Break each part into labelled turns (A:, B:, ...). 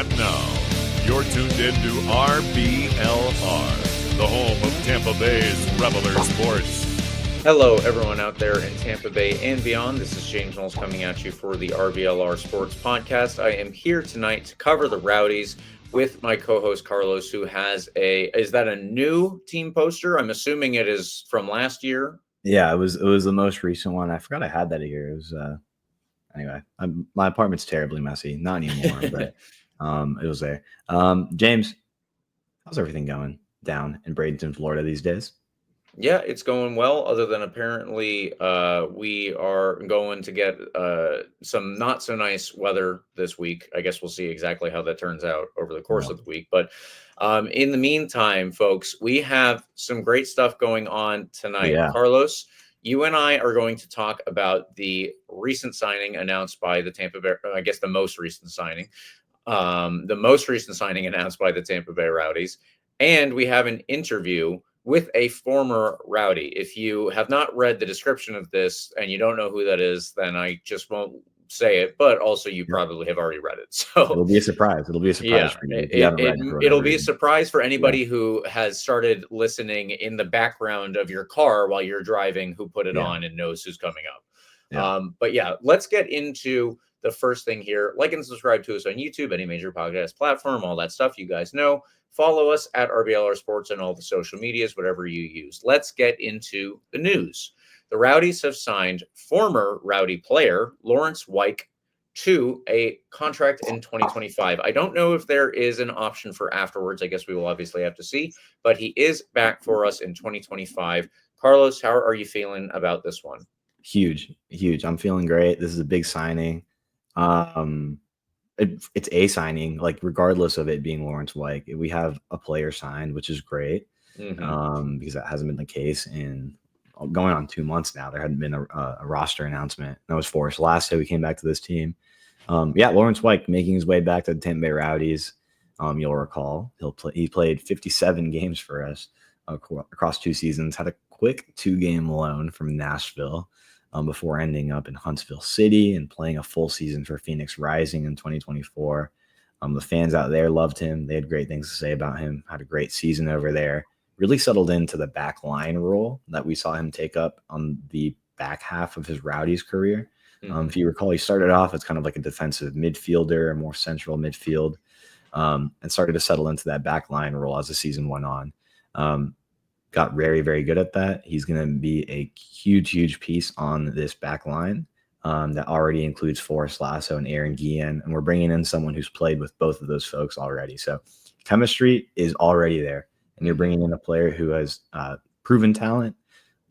A: And now, you're tuned in to RBLR, the home of Tampa Bay's RBLR Sports.
B: Hello, everyone out there in Tampa Bay and beyond. This is James Knowles coming at you for the RBLR Sports podcast. I am here tonight to cover the Rowdies with my co-host Carlos, who has is that a new team poster? I'm assuming it is from last year.
C: Yeah, it was the most recent one. I forgot I had that here. It was anyway. My apartment's terribly messy. Not anymore, but it was there. James, how's everything going down in Bradenton, Florida these days?
B: Yeah, it's going well, other than apparently we are going to get some not so nice weather this week. I guess we'll see exactly how that turns out over the course of the week. But in the meantime, folks, we have some great stuff going on tonight.
C: Yeah.
B: Carlos, you and I are going to talk about the recent signing announced by the Tampa Bay, I guess the most recent signing announced by the Tampa Bay Rowdies. And we have an interview with a former Rowdy. If you have not read the description of this and you don't know who that is, then I just won't say it, but also you probably have already read it. So
C: it'll be a surprise. It'll be a surprise for you.
B: It'll be a surprise for anybody who has started listening in the background of your car while you're driving, who put it on and knows who's coming up. But yeah, let's get into the first thing here. Like and subscribe to us on YouTube, any major podcast platform, all that stuff you guys know. Follow us at RBLR Sports and all the social medias, whatever you use. Let's get into the news. The Rowdies have signed former Rowdy player Lawrence Weick to a contract in 2025. I don't know if there is an option for afterwards. I guess we will obviously have to see, but he is back for us in 2025. Carlos, how are you feeling about this one?
C: Huge. I'm feeling great. This is a big signing. It's a signing, like regardless of it being Lawrence Weick, we have a player signed, which is great because that hasn't been the case in going on 2 months now. There hadn't been a roster announcement. That was Forrest Lasso. We came back to this team. Lawrence Weick making his way back to the Tampa Bay Rowdies. You'll recall he played 57 games for us across 2 seasons. Had a quick 2-game loan from Nashville. Before ending up in Huntsville City and playing a full season for Phoenix Rising in 2024. The fans out there loved him. They had great things to say about him. Had a great season over there. Really settled into the back line role that we saw him take up on the back half of his Rowdies career. If you recall, he started off as kind of like a defensive midfielder, a more central midfield, and started to settle into that back line role as the season went on. Got very, very good at that. He's going to be a huge piece on this back line that already includes Forrest Lasso and Aaron Guillen. And we're bringing in someone who's played with both of those folks already. So chemistry is already there. And you're bringing in a player who has proven talent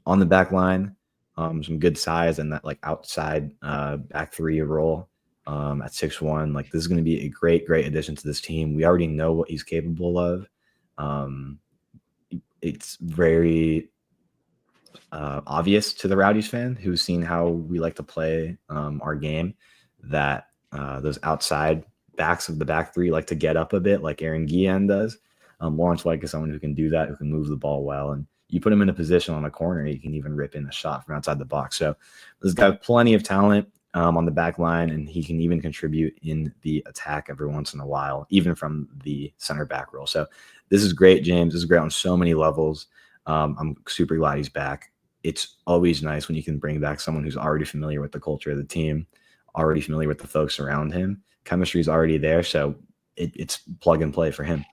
C: on the back line, some good size and that like outside back three role at 6'1". Like this is going to be a great addition to this team. We already know what he's capable of. It's very obvious to the Rowdies fan who's seen how we like to play our game that those outside backs of the back three like to get up a bit like Aaron Guillen does. Lawrence Weick is someone who can do that, who can move the ball well. And you put him in a position on a corner, he can even rip in a shot from outside the box. So this guy has plenty of talent on the back line, and he can even contribute in the attack every once in a while, even from the center back role. So this is great, James. This is great on so many levels. I'm super glad he's back. It's always nice when you can bring back someone who's already familiar with the culture of the team, already familiar with the folks around him. Chemistry is already there, so it's plug and play for him.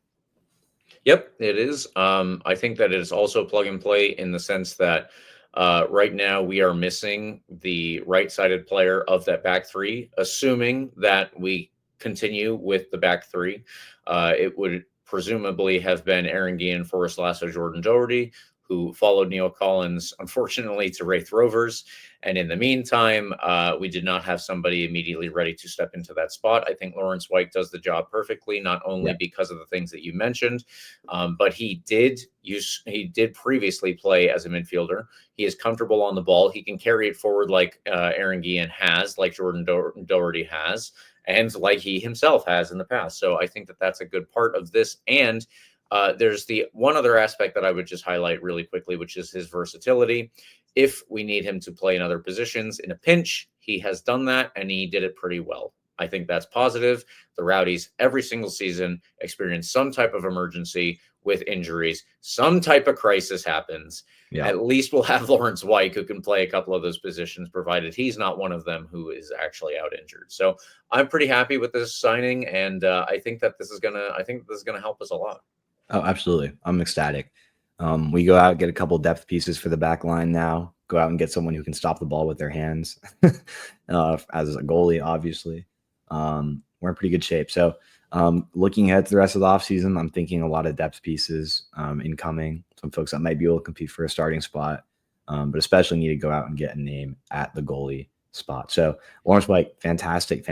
B: Yep, it is. I think that it is also plug and play in the sense that right now we are missing the right-sided player of that back three. Assuming that we continue with the back three, it would presumably have been Aaron Guillen, Forrest Lasso, Jordan Doherty, who followed Neil Collins, unfortunately, to Wraith Rovers. And in the meantime, we did not have somebody immediately ready to step into that spot. I think Lawrence Weick does the job perfectly, not only because of the things that you mentioned, but he did previously play as a midfielder. He is comfortable on the ball. He can carry it forward like Aaron Guillen has, like Jordan Doherty has, and like he himself has in the past. So I think that that's a good part of this. And there's the one other aspect that I would just highlight really quickly, which is his versatility. If we need him to play in other positions in a pinch, he has done that, and he did it pretty well. I think that's positive. The Rowdies every single season experience some type of emergency with injuries. Some type of crisis happens.
C: Yeah.
B: At least we'll have Lawrence White, who can play a couple of those positions, provided he's not one of them who is actually out injured. So I'm pretty happy with this signing, and I think this is gonna help us a lot.
C: Oh, absolutely. I'm ecstatic. We go out, get a couple depth pieces for the back line now. Go out and get someone who can stop the ball with their hands as a goalie, obviously. We're in pretty good shape. So looking ahead to the rest of the offseason, I'm thinking a lot of depth pieces incoming. Some folks that might be able to compete for a starting spot, but especially need to go out and get a name at the goalie spot. So Lawrence White, fantastic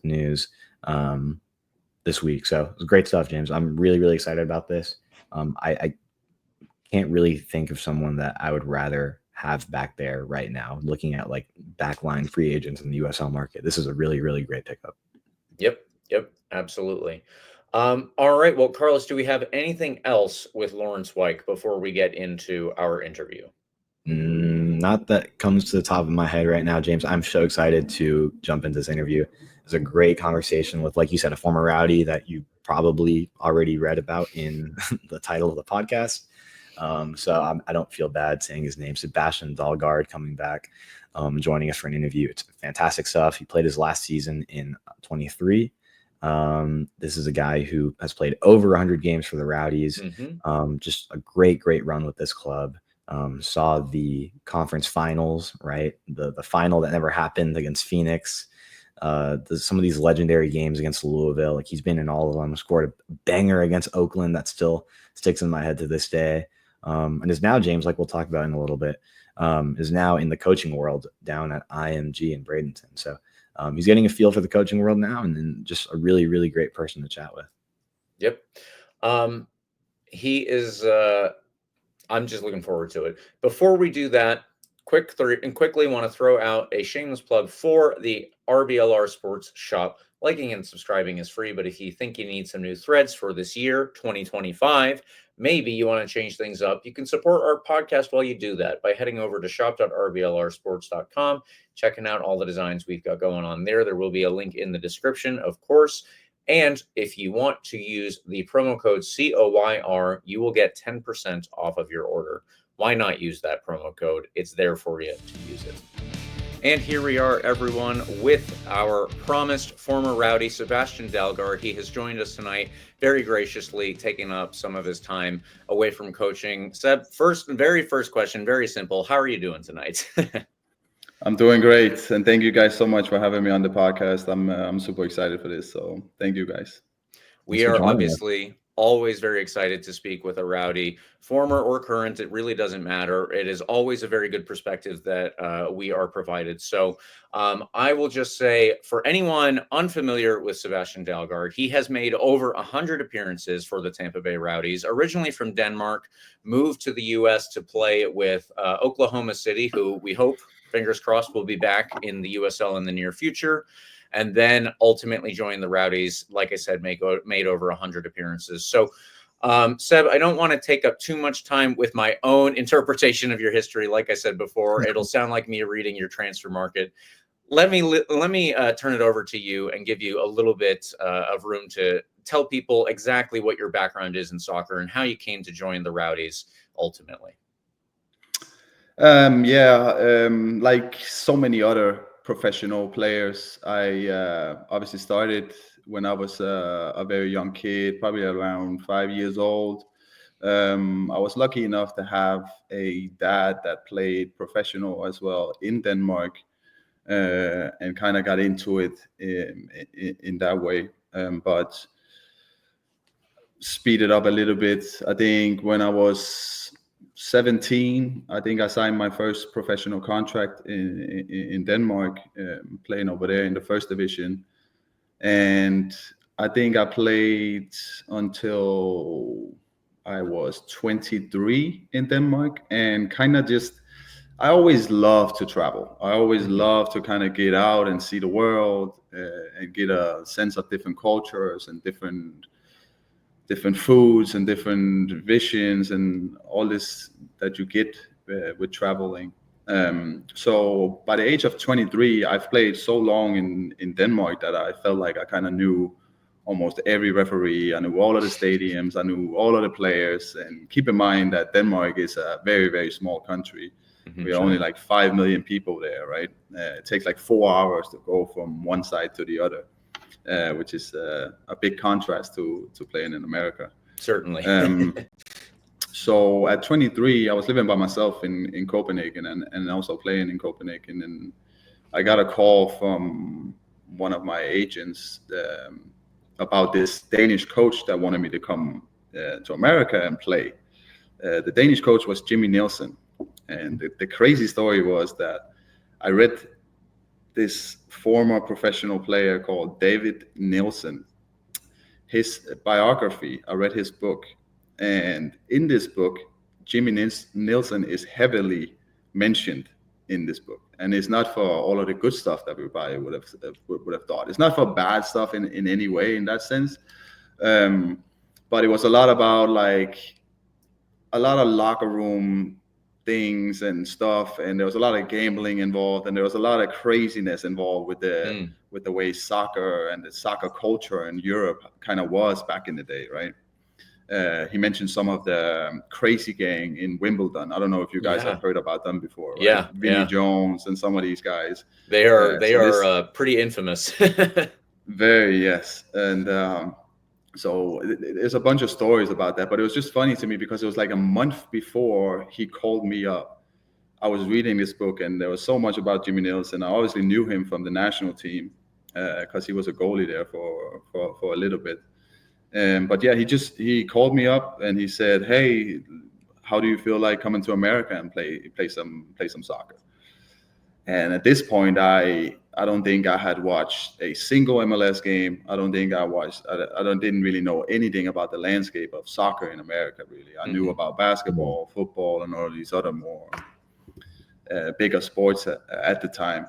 C: news this week. So it was great stuff, James. I'm really, really excited about this. I can't really think of someone that I would rather have back there right now, looking at like backline free agents in the USL market. This is a really, really great pickup.
B: Yep, absolutely. All right. Well, Carlos, do we have anything else with Lawrence White before we get into our interview?
C: Not that comes to the top of my head right now, James. I'm so excited to jump into this interview. It's a great conversation with, like you said, a former Rowdy that you probably already read about in the title of the podcast. So I don't feel bad saying his name. Sebastian Dalgaard coming back, joining us for an interview. It's fantastic stuff. He played his last season in 23. This is a guy who has played over 100 games for the Rowdies. Just a great run with this club. Saw the conference finals, right? The final that never happened against Phoenix. Some of these legendary games against Louisville, like he's been in all of them. Scored a banger against Oakland that still sticks in my head to this day. And is now, James, like we'll talk about in a little bit, is now in the coaching world down at IMG in Bradenton. So he's getting a feel for the coaching world now, and then just a really, really great person to chat with.
B: Yep. He is, I'm just looking forward to it. Before we do that, quickly want to throw out a shameless plug for the RBLR Sports shop. Liking and subscribing is free, but if you think you need some new threads for this year, 2025, maybe you want to change things up, you can support our podcast while you do that by heading over to shop.rblrsports.com, checking out all the designs we've got going on there. There will be a link in the description, of course. And if you want to use the promo code COYR, you will get 10% off of your order. Why not use that promo code? It's there for you to use it. And here we are, everyone, with our promised former Rowdy, Sebastian Dalgaard. He has joined us tonight, very graciously taking up some of his time away from coaching. Seb, very first question, very simple. How are you doing tonight?
D: I'm doing great, and thank you guys so much for having me on the podcast. I'm super excited for this, so thank you guys.
B: We are obviously always very excited to speak with a Rowdy, former or current. It really doesn't matter. It is always a very good perspective that we are provided. So I will just say, for anyone unfamiliar with Sebastian Dalgaard, he has made over 100 appearances for the Tampa Bay Rowdies, originally from Denmark, moved to the U.S. to play with Oklahoma City, who we hope, fingers crossed, will be back in the USL in the near future. And then ultimately joined the Rowdies, like I said, made over 100 appearances. So, Seb, I don't want to take up too much time with my own interpretation of your history. Like I said before, it'll sound like me reading your transfer market. Let me turn it over to you and give you a little bit of room to tell people exactly what your background is in soccer and how you came to join the Rowdies ultimately.
D: Like so many other professional players, I obviously started when I was a very young kid, probably around 5 years old. I was lucky enough to have a dad that played professional as well in Denmark, and kind of got into it in that way. But speed it up a little bit. I think when I was 17, I think I signed my first professional contract in Denmark, playing over there in the first division. And I think I played until I was 23 in Denmark, and kind of I always love to travel. I always love to kind of get out and see the world, and get a sense of different cultures and different foods and different visions and all this that you get with traveling. So by the age of 23, I've played so long in Denmark that I felt like I kind of knew almost every referee. I knew all of the stadiums. I knew all of the players. And keep in mind that Denmark is a very, very small country. We are only like 5 million people there, right? It takes like 4 hours to go from one side to the other, which is a big contrast to playing in America.
B: Certainly.
D: So at 23, I was living by myself in Copenhagen and also playing in Copenhagen. And I got a call from one of my agents about this Danish coach that wanted me to come to America and play. The Danish coach was Jimmy Nielsen. And the crazy story was that I read this former professional player called David Nielsen, his biography. I read his book. And in this book, Jimmy Nielsen is heavily mentioned in this book. And it's not for all of the good stuff that everybody would have thought. It's not for bad stuff in any way in that sense. But it was a lot about like a lot of locker room things and stuff. And there was a lot of gambling involved. And there was a lot of craziness involved with the way soccer and the soccer culture in Europe kind of was back in the day, right? He mentioned some of the crazy gang in Wimbledon. I don't know if you guys have heard about them before. Right?
B: Yeah,
D: Vinnie Jones and some of these guys.
B: They are pretty infamous.
D: Very, yes. And so there's a bunch of stories about that. But it was just funny to me because it was like a month before he called me up. I was reading this book and there was so much about Jimmy Nielsen. I obviously knew him from the national team because he was a goalie there for a little bit. But yeah, he called me up and he said, "Hey, how do you feel like coming to America and play some soccer?" And at this point, I don't think I had watched a single MLS game. I didn't really know anything about the landscape of soccer in America. Really, I knew about basketball, football, and all these other more bigger sports at the time.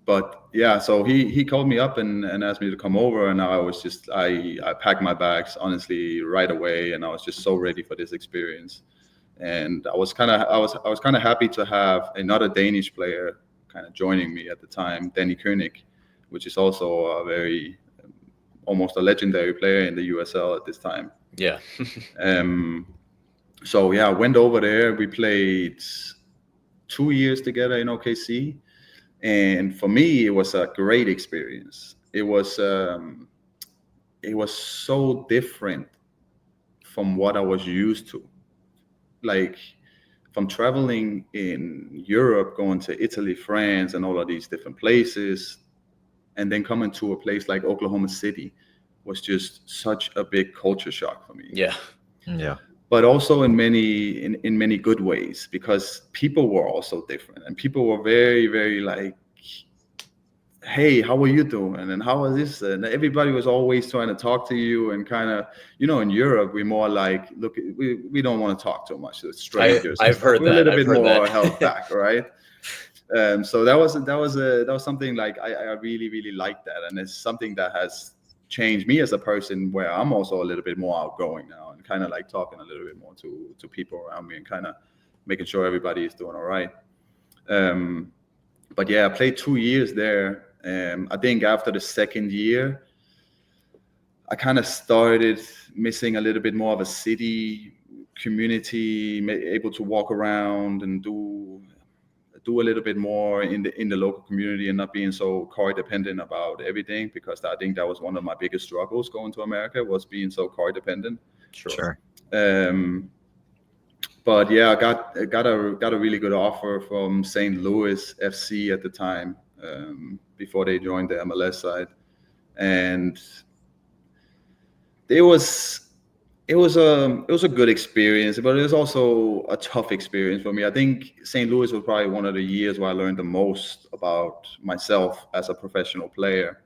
D: But yeah, so he called me up and asked me to come over, and I packed my bags honestly right away, and I was just so ready for this experience. And I was kind of happy to have another Danish player kind of joining me at the time, Danny Koenig, which is also a very almost a legendary player in the USL at this time.
B: Yeah.
D: So yeah, I went over there. We played 2 years together in OKC. And for me, it was a great experience. It was so different from what I was used to. Like from traveling in Europe, going to Italy, France, and all of these different places, and then coming to a place like Oklahoma City was just such a big culture shock for me.
B: Yeah.
C: Yeah.
D: But also in many good ways, because people were also different and people were very, very like, "Hey, how are you doing? And how is this?" And everybody was always trying to talk to you and kind of, in Europe, we're more like, look, we don't want to talk too much to strangers.
B: I've heard that.
D: We're a little bit more held back, right? So that was something like I really, really liked that. And it's something that has changed me as a person, where I'm also a little bit more outgoing now and kind of like talking a little bit more to people around me and kind of making sure everybody is doing all right. But yeah, I played 2 years there. I think after the second year, I kind of started missing a little bit more of a city community, able to walk around and do a little bit more in the local community and not being so car dependent about everything, because I think that was one of my biggest struggles going to America, was being so car dependent.
B: Sure.
D: But yeah, I got a really good offer from St. Louis FC at the time, before they joined the MLS side, and it was a good experience, but it was also a tough experience for me. I think St. Louis was probably one of the years where I learned the most about myself as a professional player,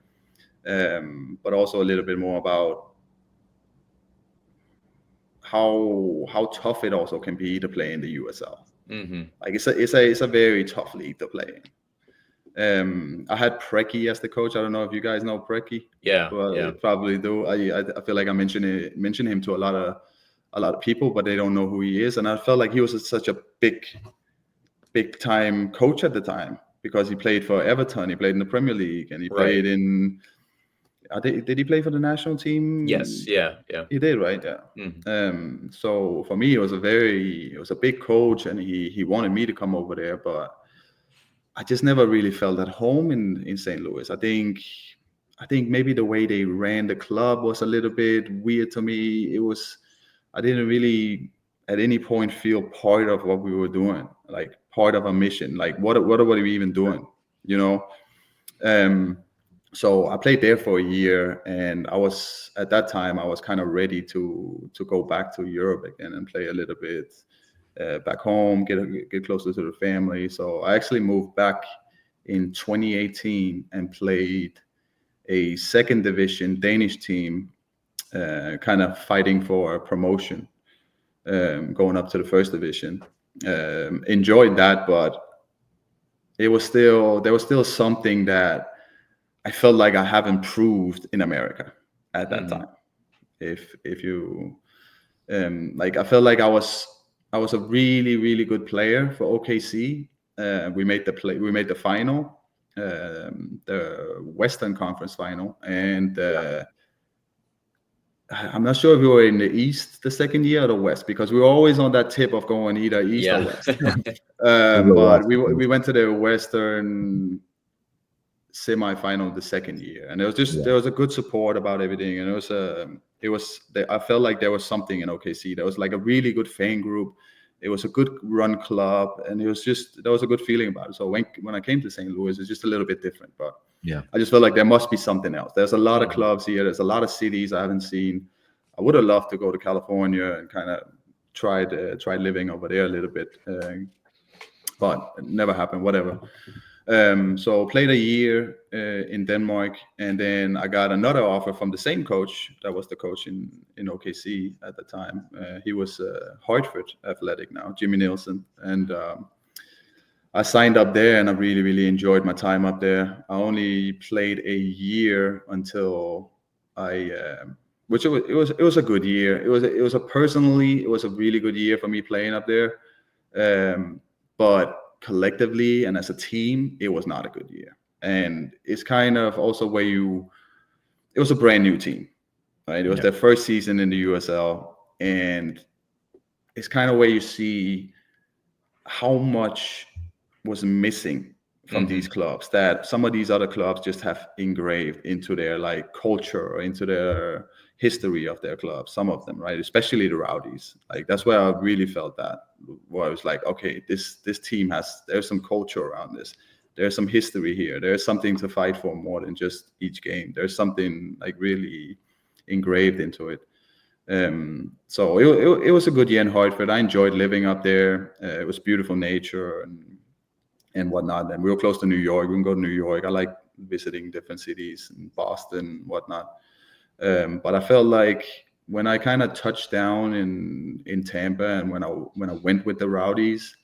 D: but also a little bit more about how tough it also can be to play in the USL. Mm-hmm. Like it's a very tough league to play in. I had Preki as the coach. I don't know if you guys know Preki.
B: Yeah,
D: well, probably do. I feel like I mention him to a lot of people, but they don't know who he is. And I felt like he was such a big big time coach at the time because he played for Everton, he played in the Premier League, and he played in. Did he play for the national team?
B: Yes, yeah.
D: He did, right? Yeah.
B: Mm-hmm.
D: So for me, it was a big coach, and he wanted me to come over there, but I just never really felt at home in St. Louis. I think maybe the way they ran the club was a little bit weird to me. I didn't really at any point feel part of what we were doing, like part of a mission. Like what are we even doing? You know? So I played there for a year, and at that time I was kind of ready to go back to Europe again and play a little bit back home, get closer to the family. So I actually moved back in 2018 and played a second division Danish team, kind of fighting for a promotion, going up to the first division. Enjoyed that, but there was still something that I felt like I have improved in America at that time. If you like, I felt like I was a really, really good player for OKC. We made the final, the Western Conference final, and I'm not sure if we were in the East the second year or the West, because we were always on that tip of going either East or West. But we went to the Western semi-final the second year, and there was a good support about everything, and I felt like there was something in OKC. There was like a really good fan group. It was a good run club, and there was a good feeling about it. So when I came to St. Louis, it's just a little bit different, but I just felt like there must be something else. There's a lot of clubs here. There's a lot of cities I haven't seen. I would have loved to go to California and kind of try living over there a little bit, but it never happened. Whatever. So played a year in Denmark, and then I got another offer from the same coach that was the coach in OKC at the time. He was Hartford Athletic now, Jimmy Nielsen, and I signed up there, and I really, really enjoyed my time up there. I only played a year until which it was a good year. It was a really good year for me playing up there, but collectively and as a team, it was not a good year. And it's kind of also it was a brand new team, right? It was their first season in the USL, and it's kind of where you see how much was missing from these clubs that some of these other clubs just have engraved into their like culture or into their history of their club. Some of them, right? Especially the Rowdies. Like that's where I really felt that, where I was like, okay, this team there's some culture around this. There's some history here. There's something to fight for more than just each game. There's something like really engraved into it. So it was a good year in Hartford. I enjoyed living up there. It was beautiful nature and whatnot. And we were close to New York. We can go to New York. I like visiting different cities and Boston, whatnot. But I felt like when I kind of touched down in Tampa, and when I went with the Rowdies,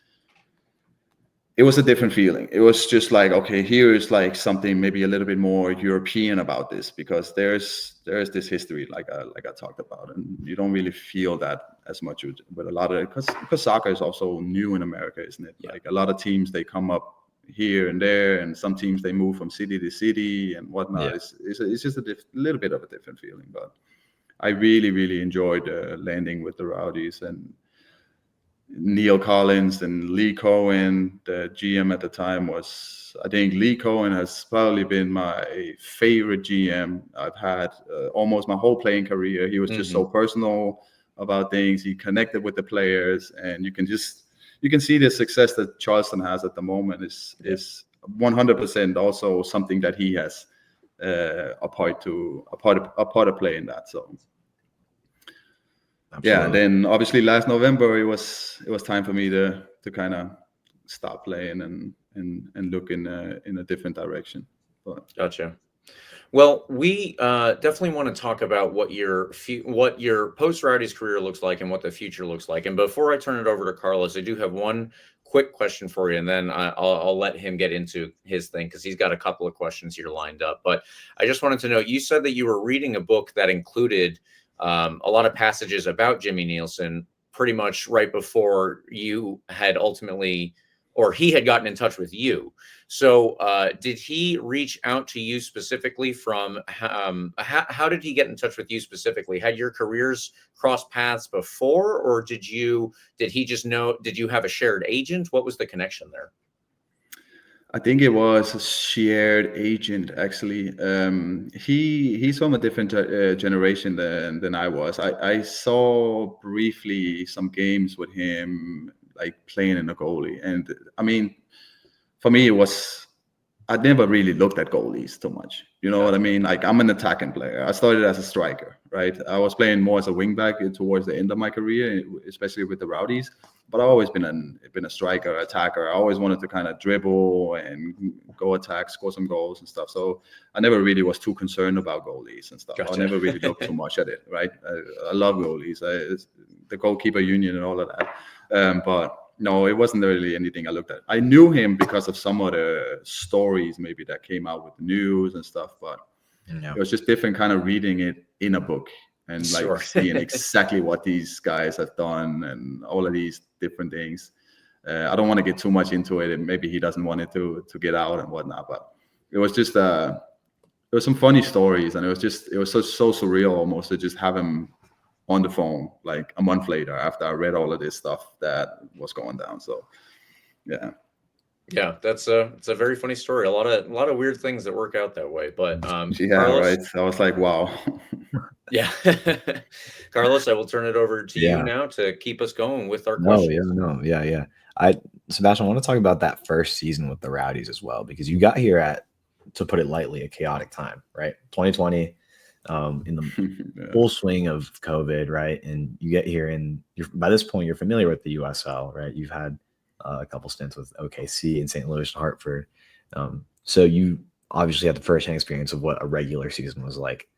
D: it was a different feeling. It was just like, okay, here is like something maybe a little bit more European about this, because there's this history like I talked about, and you don't really feel that as much with a lot of it, because soccer is also new in America, isn't it? Yeah. Like a lot of teams, they come up here and there, and some teams they move from city to city and whatnot. Yeah. It's just a little bit of a different feeling, but I really, really enjoyed landing with the Rowdies. And Neil Collins and Lee Cohen, the GM at the time, I think Lee Cohen has probably been my favorite GM I've had almost my whole playing career. He was just so personal about things. He connected with the players, and you can see the success that Charleston has at the moment is 100% also something that he has a part of play in that. So absolutely. Yeah, and then obviously last November it was time for me to kind of stop playing and look in a different direction. But
B: gotcha. Well, we definitely want to talk about what your post Rowdies career looks like and what the future looks like. And before I turn it over to Carlos, I do have one quick question for you, and then I'll let him get into his thing, because he's got a couple of questions here lined up. But I just wanted to know, you said that you were reading a book that included a lot of passages about Jimmy Nielsen pretty much right before you had ultimately or he had gotten in touch with you. So did he reach out to you specifically from, how did he get in touch with you specifically? Had your careers crossed paths before, or did he just know, did you have a shared agent? What was the connection there?
D: I think it was a shared agent, actually. He's from a different generation than I was. I saw briefly some games with him, like playing in a goalie. And I mean, for me, I'd never really looked at goalies too much. You know what I mean? Like, I'm an attacking player. I started as a striker, right? I was playing more as a wingback towards the end of my career, especially with the Rowdies. But I've always been a striker, attacker. I always wanted to kind of dribble and go attack, score some goals and stuff. So I never really was too concerned about goalies and stuff. Gotcha. I never really looked too much at it, right? I love goalies. The goalkeeper union and all of that. But no, it wasn't really anything I looked at. I knew him because of some of the stories maybe that came out with the news and stuff. But it was just different kind of reading it in a book. And like seeing exactly what these guys have done and all of these different things. I don't want to get too much into it, and maybe he doesn't want it to get out and whatnot. But it was just there was some funny stories, and it was so surreal almost to just have him on the phone like a month later after I read all of this stuff that was going down. So yeah,
B: it's a very funny story. A lot of weird things that work out that way. But Carlos,
D: right. I was like, wow.
B: Yeah. Carlos, I will turn it over to you now to keep us going with our questions.
C: Sebastian, I want to talk about that first season with the Rowdies as well, because you got here at, to put it lightly, a chaotic time, right? 2020, in the full swing of COVID, right? And you get here, and by this point, you're familiar with the USL, right? You've had a couple stints with OKC and St. Louis and Hartford. So you obviously had the first-hand experience of what a regular season was like.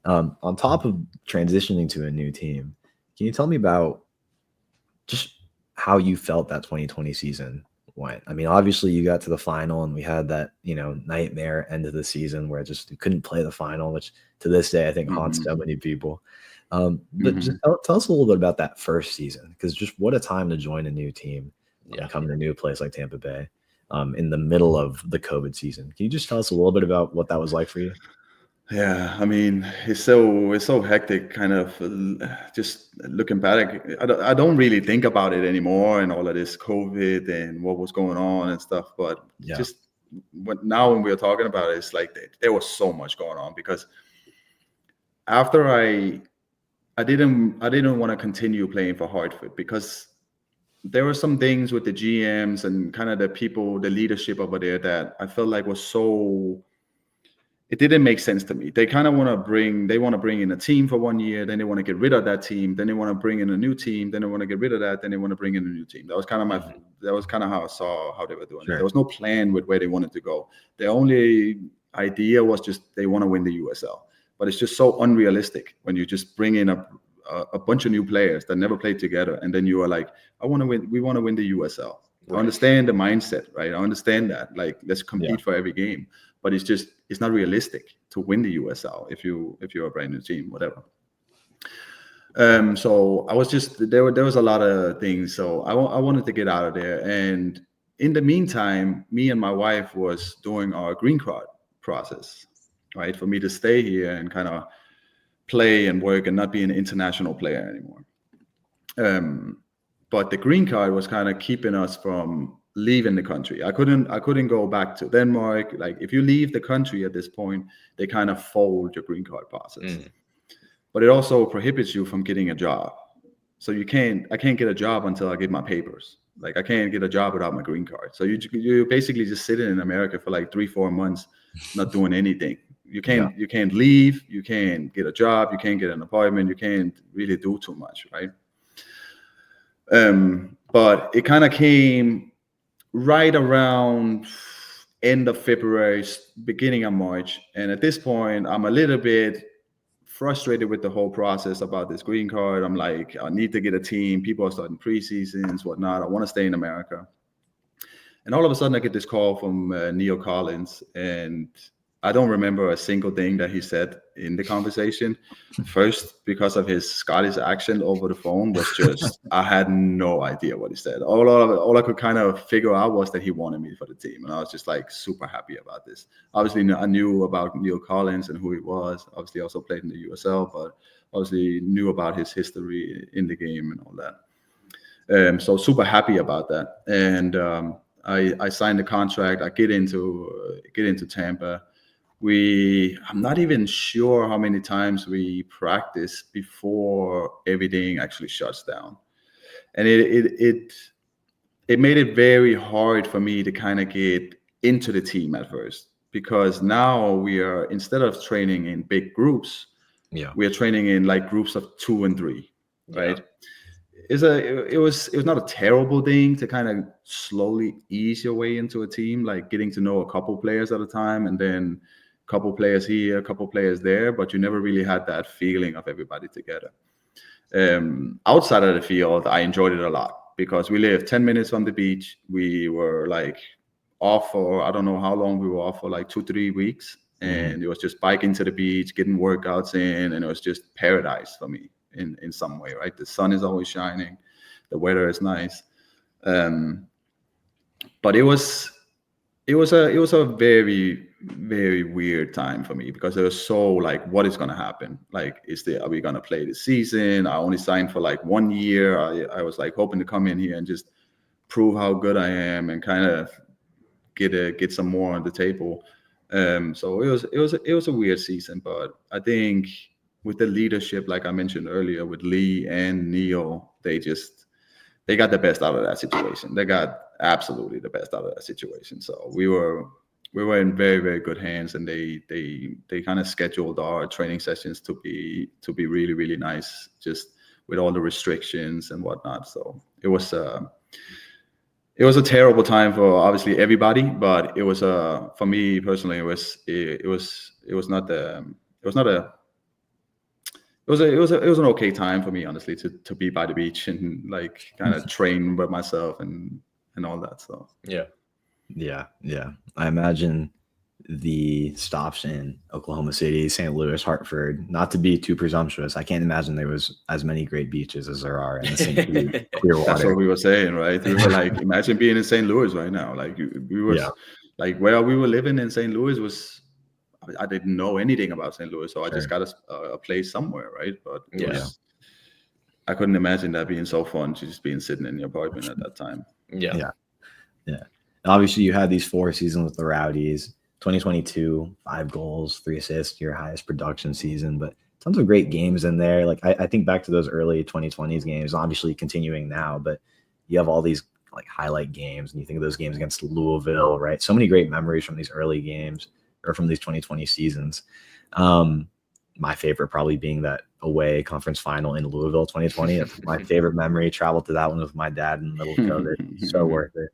C: On top of transitioning to a new team, can you tell me about just how you felt that 2020 season went? I mean, obviously you got to the final, and we had that, nightmare end of the season where you couldn't play the final, which to this day I think haunts so many people. But just tell us a little bit about that first season, because just what a time to join a new team, come to a new place like Tampa Bay, in the middle of the COVID season. Can you just tell us a little bit about what that was like for you?
D: Yeah, I mean, it's so hectic, kind of just looking back. I don't really think about it anymore, and all of this COVID and what was going on and stuff. But just now when we're talking about it, it's like there was so much going on, because after I didn't want to continue playing for Hartford, because there were some things with the GMs and kind of the people, the leadership over there, that I felt like was so. It didn't make sense to me. They kind of want to bring in a team for 1 year, then they want to get rid of that team, then they want to bring in a new team, then they want to get rid of that, then they want to bring in a new team. That was kind of how I saw how they were doing it. There was no plan with where they wanted to go. The only idea was just they want to win the USL. But it's just so unrealistic when you just bring in a bunch of new players that never played together, and then you are like, we want to win the USL. Right. I understand the mindset, right? I understand that. Like, let's compete for every game. But it's not realistic to win the USL if you're a brand new team, whatever. So I was just there was a lot of things. So I wanted to get out of there. And in the meantime, me and my wife was doing our green card process, right? For me to stay here and kind of play and work and not be an international player anymore. But the green card was kind of keeping us from leaving the country. I couldn't go back to Denmark. Like, if you leave the country at this point, they kind of fold your green card process. But it also prohibits you from getting a job. So I can't get a job until I get my papers. Like, I can't get a job without my green card. So you basically just sitting in America for like 3-4 months, not doing anything. You can't leave, you can't get a job, you can't get an appointment, you can't really do too much, right? But it kind of came right around end of February, beginning of March. And at this point, I'm a little bit frustrated with the whole process about this green card. I'm like, I need to get a team. People are starting preseasons, whatnot. I want to stay in America. And all of a sudden, I get this call from Neil Collins, and I don't remember a single thing that he said in the conversation. First, because of his Scottish accent over the phone, was just I had no idea what he said. All I could kind of figure out was that he wanted me for the team, and I was just like super happy about this. Obviously, I knew about Neil Collins and who he was. Obviously, also played in the USL, but obviously knew about his history in the game and all that. So super happy about that, and I signed the contract. I get into Tampa. I'm not even sure how many times we practice before everything actually shuts down, and it made it very hard for me to kind of get into the team at first, because now we are, instead of training in big groups, we are training in like groups of 2 and 3, right? It was not a terrible thing to kind of slowly ease your way into a team, like getting to know a couple players at a time, and then a couple players here, a couple players there, but you never really had that feeling of everybody together. Outside of the field, I enjoyed it a lot because we lived 10 minutes from the beach. We were like off for, I don't know how long we were off for, like 2-3 weeks, and it was just biking to the beach, getting workouts in, and it was just paradise for me in some way, right? The sun is always shining, the weather is nice, but it was a very, very weird time for me, because it was so like, what is going to happen? Like, are we going to play the season? I only signed for like 1 year. I was like hoping to come in here and just prove how good I am and kind of get some more on the table. So it was a weird season, but I think with the leadership, like I mentioned earlier, with Lee and Neil, they got the best out of that situation. They got absolutely the best out of that situation. So we were in very, very good hands, and they kind of scheduled our training sessions to be really, really nice, just with all the restrictions and whatnot. So it was a terrible time for obviously everybody, but it was for me personally, it was an okay time for me, honestly, to be by the beach and like kind of train by myself and all that. So
C: yeah. I imagine the stops in Oklahoma City, St. Louis, Hartford, not to be too presumptuous, I can't imagine there was as many great beaches as there are in the St. Clear water.
D: That's what we were saying, right? We were like, imagine being in St. Louis right now. Like we were like, where we were living in St. Louis was, I didn't know anything about St. Louis, so I just got a place somewhere, right? But I couldn't imagine that being so fun, just being sitting in your apartment at that time.
C: Yeah. Obviously, you had these 4 seasons with the Rowdies. 2022, 5 goals, 3 assists, your highest production season, but tons of great games in there. Like I think back to those early 2020s games, obviously continuing now, but you have all these like highlight games, and you think of those games against Louisville, right? So many great memories from these early games, or from these 2020 seasons. My favorite probably being that away conference final in Louisville 2020. That's my favorite memory. Traveled to that one with my dad in the middle of COVID. So worth it.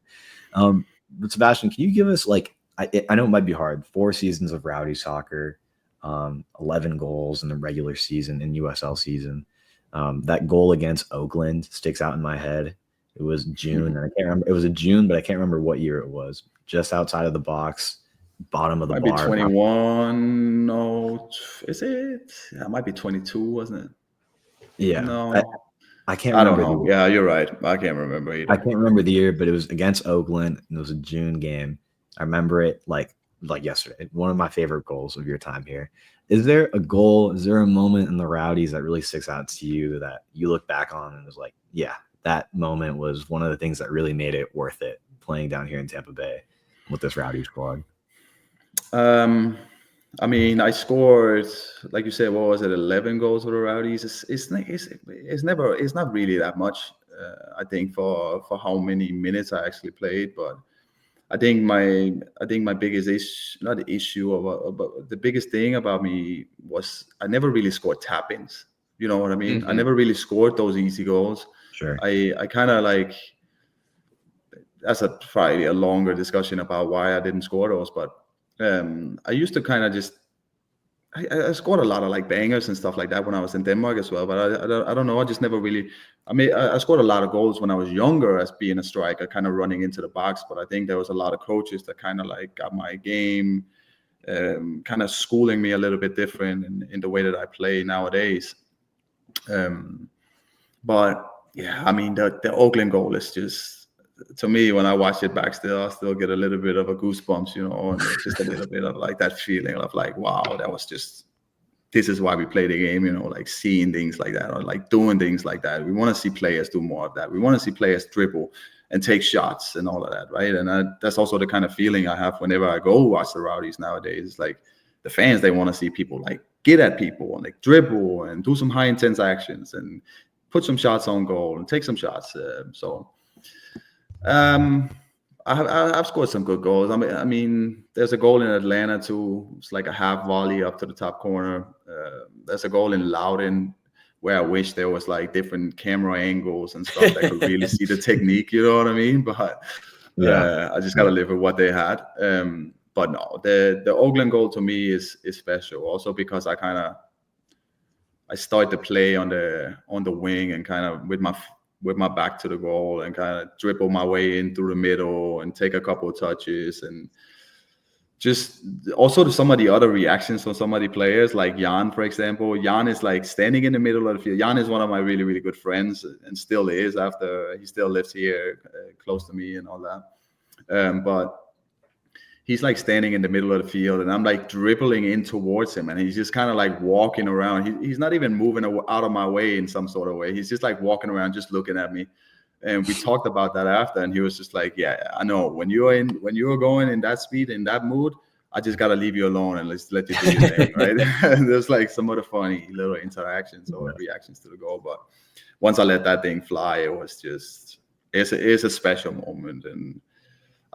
C: But Sebastian, can you give us, like, I know it might be hard, 4 seasons of Rowdy soccer, 11 goals in the regular season and USL season. That goal against Oakland sticks out in my head. It was June, and I can't remember. It was a June, but I can't remember what year it was. Just outside of the box, bottom of the bar.
D: Might be 21. No, is it? It might be 22, wasn't it?
C: Yeah.
D: No,
C: I can't remember.
D: I don't know. Yeah, you're right. I can't remember either.
C: I can't remember the year, but it was against Oakland, and it was a June game. I remember it like yesterday. One of my favorite goals of your time here. Is there a goal? Is there a moment in the Rowdies that really sticks out to you that you look back on and was like, yeah, that moment was one of the things that really made it worth it playing down here in Tampa Bay with this Rowdy squad?
D: I mean, I scored, like you said, what was it, 11 goals for the Rowdies? It's not really that much, I think, for how many minutes I actually played. But I think my biggest issue, not the issue, but the biggest thing about me was I never really scored tap-ins. You know what I mean? Mm-hmm. I never really scored those easy goals.
C: Sure.
D: I kind of like, that's probably a longer discussion about why I didn't score those, but I used to kind of just, I scored a lot of like bangers and stuff like that when I was in Denmark as well. But I don't know. I just never really, I scored a lot of goals when I was younger as being a striker, kind of running into the box. But I think there was a lot of coaches that kind of like got my game kind of schooling me a little bit different in the way that I play nowadays. But yeah, I mean, the Oakland goal is just, to me, when I watch it back still, I still get a little bit of a goosebumps, you know, and just a little bit of like that feeling of like, wow, that was just, this is why we play the game, you know, like seeing things like that or like doing things like that. We want to see players do more of that. We want to see players dribble and take shots and all of that, right? And that's also the kind of feeling I have whenever I go watch the Rowdies nowadays. It's like the fans, they want to see people like get at people and like dribble and do some high intense actions and put some shots on goal and take some shots. I've scored some good goals. I mean, there's a goal in Atlanta too. It's like a half volley up to the top corner. There's a goal in Loudoun where I wish there was like different camera angles and stuff that could really see the technique. You know what I mean? But I just gotta live with what they had. But no, the Oakland goal to me is special. Also because I start to play on the wing and kind of with my back to the goal and kind of dribble my way in through the middle and take a couple of touches. And just also to some of the other reactions from some of the players, like Jan, for example. Jan is like standing in the middle of the field. Jan is one of my really, really good friends and still is after he still lives here close to me and all that. But he's like standing in the middle of the field and I'm like dribbling in towards him and he's just kind of like walking around. He's not even moving out of my way in some sort of way. He's just like walking around, just looking at me. And we talked about that after, and he was just like, yeah, I know when you're going in that speed, in that mood, I just got to leave you alone and let's let you do your thing, right? And there's like some other funny little interactions or reactions to the goal. But once I let that thing fly, it was just, it's a special moment. And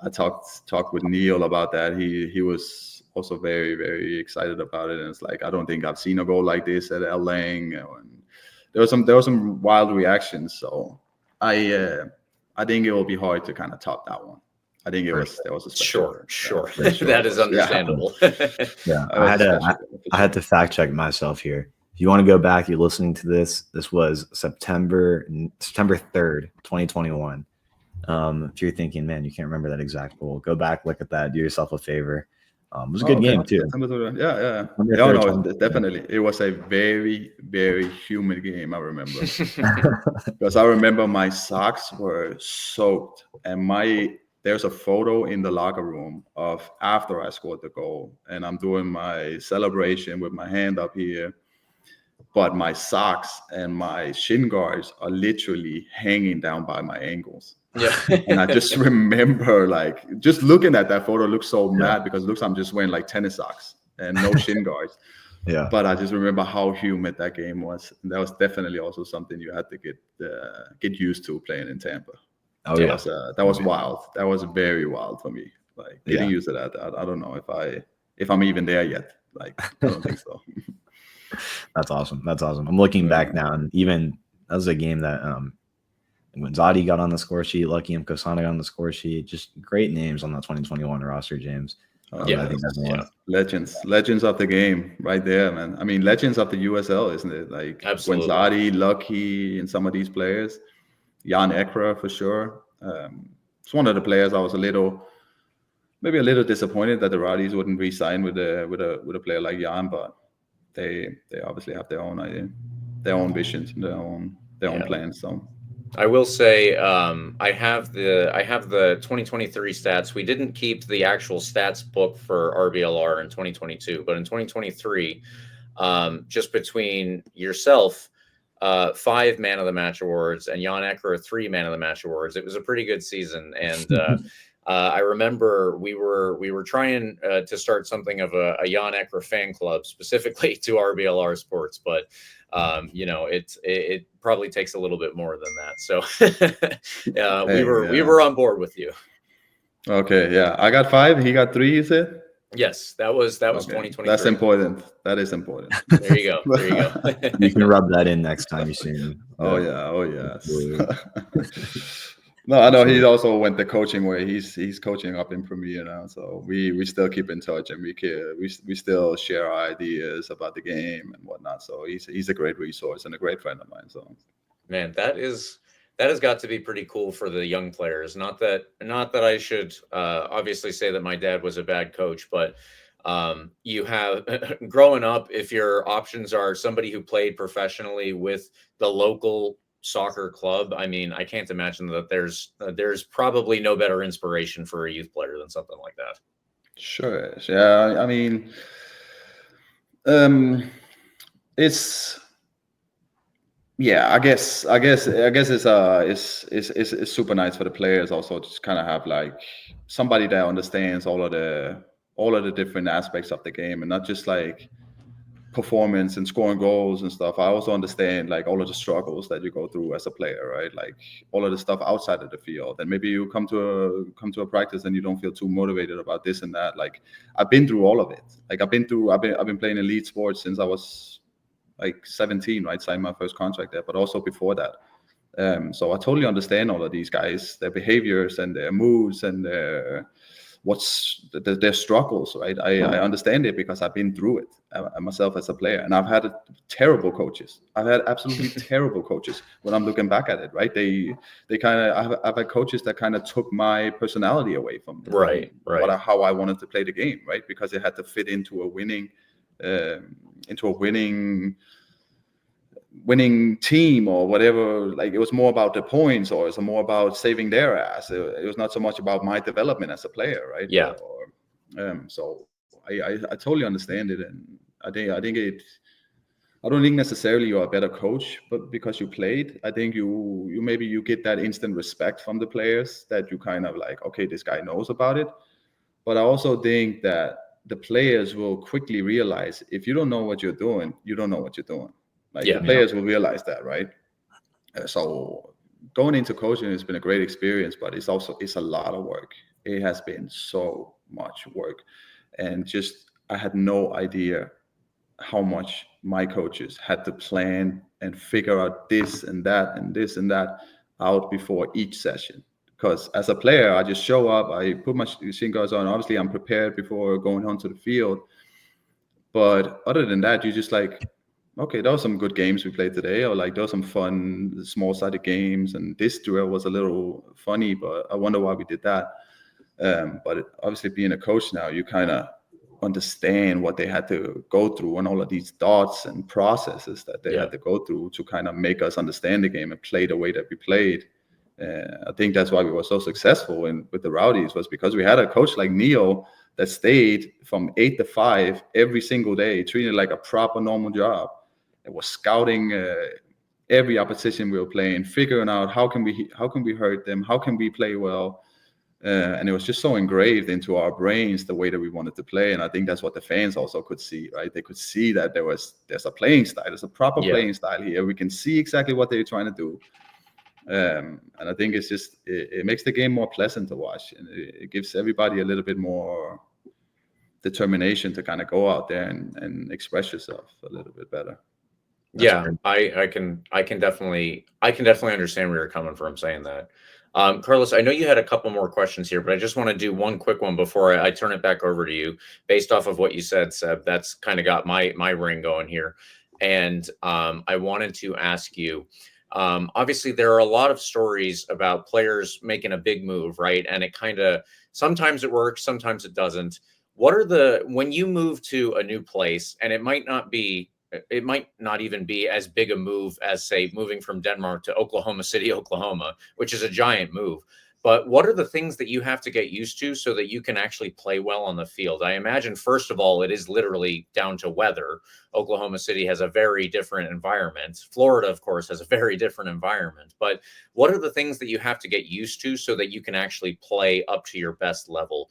D: I talked with Neil about that. He was also very, very excited about it. And it's like, I don't think I've seen a goal like this at El Lang. And there was some wild reactions. So I think it will be hard to kind of top that one. I think that was a special.
B: Sure. That is understandable.
C: Yeah, I had to fact check myself here. If you want to go back, you're listening to this. This was September 3rd, 2021. If you're thinking, man, you can't remember that exact goal, go back, look at that, do yourself a favor. It was a good game too.
D: Yeah. No, definitely. It was a very, very humid game, I remember. Because I remember my socks were soaked and there's a photo in the locker room of after I scored the goal and I'm doing my celebration with my hand up here. But my socks and my shin guards are literally hanging down by my ankles. Yeah. And I just remember like just looking at that photo looks so mad because it looks like I'm just wearing like tennis socks and no shin guards. Yeah. But I just remember how humid that game was. And that was definitely also something you had to get used to playing in Tampa. Oh yeah. That was wild. That was very wild for me. Like getting used to that. I don't know if I'm even there yet. Like I don't think so.
C: That's awesome. I'm looking back now, and even that was a game that when Zadi got on the score sheet, Lucky Mkosana got on the score sheet, just great names on that 2021 roster, James.
D: I think that's legends of the game right there, man. I mean, legends of the USL, isn't it? Like when Zadi, Lucky, and some of these players, Jan Ekra for sure. It's one of the players I was maybe a little disappointed that the Rowdies wouldn't re-sign with a player like Jan, but they obviously have their own idea, their own visions, and their own plans. So
B: I will say I have the 2023 stats. We didn't keep the actual stats book for RBLR in 2022, but in 2023, just between yourself, 5 Man of the Match awards and Jan Ekra 3 Man of the Match awards, it was a pretty good season. And I remember we were trying to start something of a Jan Ekra fan club specifically to RBLR Sports, but it probably takes a little bit more than that. So we were on board with you.
D: Okay, yeah, I got 5. He got 3. You said?
B: Yes, that was 2023.
D: That's important. That is important.
B: There you go.
C: You can rub that in next time you see him.
D: Oh yes. No, I know he also went the coaching way. He's coaching up in Premier now, so we still keep in touch and we still share our ideas about the game and whatnot. So he's a great resource and a great friend of mine. So,
B: man, that has got to be pretty cool for the young players. Not that I should obviously say that my dad was a bad coach, but You have growing up, if your options are somebody who played professionally with the local soccer club, I mean, I can't imagine that there's probably no better inspiration for a youth player than something like that.
D: Sure. Yeah. I mean, it's yeah. I guess it's super nice for the players also to just kind of have like somebody that understands all of the different aspects of the game, and not just like performance and scoring goals and stuff. I also understand like all of the struggles that you go through as a player, right? Like all of the stuff outside of the field. And maybe you come to a practice and you don't feel too motivated about this and that. Like I've been through all of it. Like I've been playing elite sports since I was like 17, right? Signed my first contract there, but also before that. So I totally understand all of these guys, their behaviors and their moods and their struggles, right? I understand it because I've been through it myself as a player, and I've had terrible coaches. I've had absolutely terrible coaches when I'm looking back at it, right? They kind of I've had coaches that kind of took my personality away from
B: Right.
D: how I wanted to play the game, right? Because it had to fit into a winning team or whatever. Like it was more about the points, or it's more about saving their ass. It was not so much about my development as a player, right?
B: Yeah.
D: So I totally understand it, and I think it. I don't think necessarily you're a better coach, but because you played, I think you maybe you get that instant respect from the players that you kind of like, okay, this guy knows about it. But I also think that the players will quickly realize if you don't know what you're doing, you don't know what you're doing. Like the players will realize that, right? So going into coaching has been a great experience, but it's a lot of work. It has been so much work, and just I had no idea how much my coaches had to plan and figure out this and that and this and that out before each session. Because as a player, I just show up, I put my shin guards on. Obviously, I'm prepared before going onto the field. But other than that, you just like, okay, there were some good games we played today, or like there were some fun small-sided games, and this drill was a little funny, but I wonder why we did that. But obviously, being a coach now, you kind of understand what they had to go through and all of these thoughts and processes that they had to go through to kind of make us understand the game and play the way that we played. I think that's why we were so successful with the Rowdies, was because we had a coach like Neo that stayed from 8 to 5 every single day, treated it like a proper normal job. It was scouting every opposition we were playing, figuring out how can we hurt them, how can we play well, and it was just so engraved into our brains the way that we wanted to play. And I think that's what the fans also could see, right? They could see that there's a playing style, there's a proper playing style here. We can see exactly what they're trying to do, and I think it's just it makes the game more pleasant to watch, and it gives everybody a little bit more determination to kind of go out there and express yourself a little bit better.
B: I can definitely understand where you're coming from saying that. Carlos, I know you had a couple more questions here, but I just want to do one quick one before I turn it back over to you. Based off of what you said, Seb, that's kind of got my ring going here. And I wanted to ask you, obviously there are a lot of stories about players making a big move, right? And it kind of, sometimes it works, sometimes it doesn't. When you move to a new place, and it might not even be as big a move as, say, moving from Denmark to Oklahoma City, Oklahoma, which is a giant move. But what are the things that you have to get used to so that you can actually play well on the field? I imagine, first of all, it is literally down to weather. Oklahoma City has a very different environment. Florida, of course, has a very different environment. But what are the things that you have to get used to so that you can actually play up to your best level?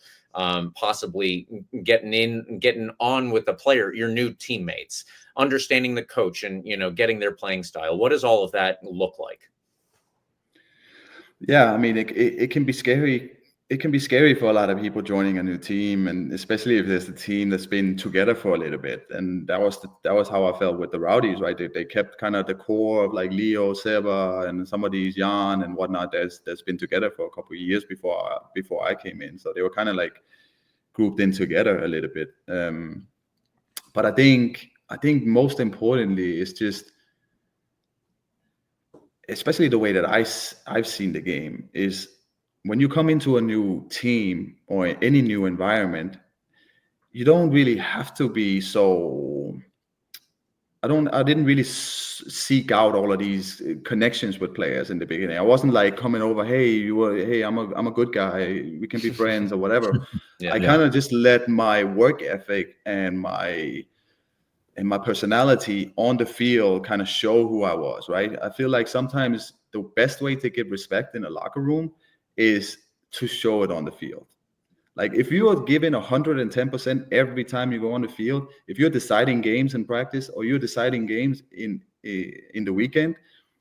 B: Possibly getting on with the player, your new teammates, understanding the coach, and getting their playing style. What does all of that look like?
D: Yeah, I mean, it can be scary. It can be scary for a lot of people joining a new team, and especially if there's a team that's been together for a little bit. And that was how I felt with the Rowdies, right? They kept kind of the core of like Leo, Seba, and some of these Jan and whatnot that's been together for a couple of years before I came in. So they were kind of like grouped in together a little bit. But I think most importantly is just, especially the way that I've seen the game, is when you come into a new team or any new environment, you don't really have to be so. I didn't really seek out all of these connections with players in the beginning. I wasn't like coming over, hey, I'm a good guy, we can be friends or whatever. I kind of just let my work ethic and my personality on the field kind of show who I was, right? I feel like sometimes the best way to get respect in a locker room is to show it on the field. Like if you are giving 110% every time you go on the field, if you're deciding games in practice or you're deciding games in the weekend,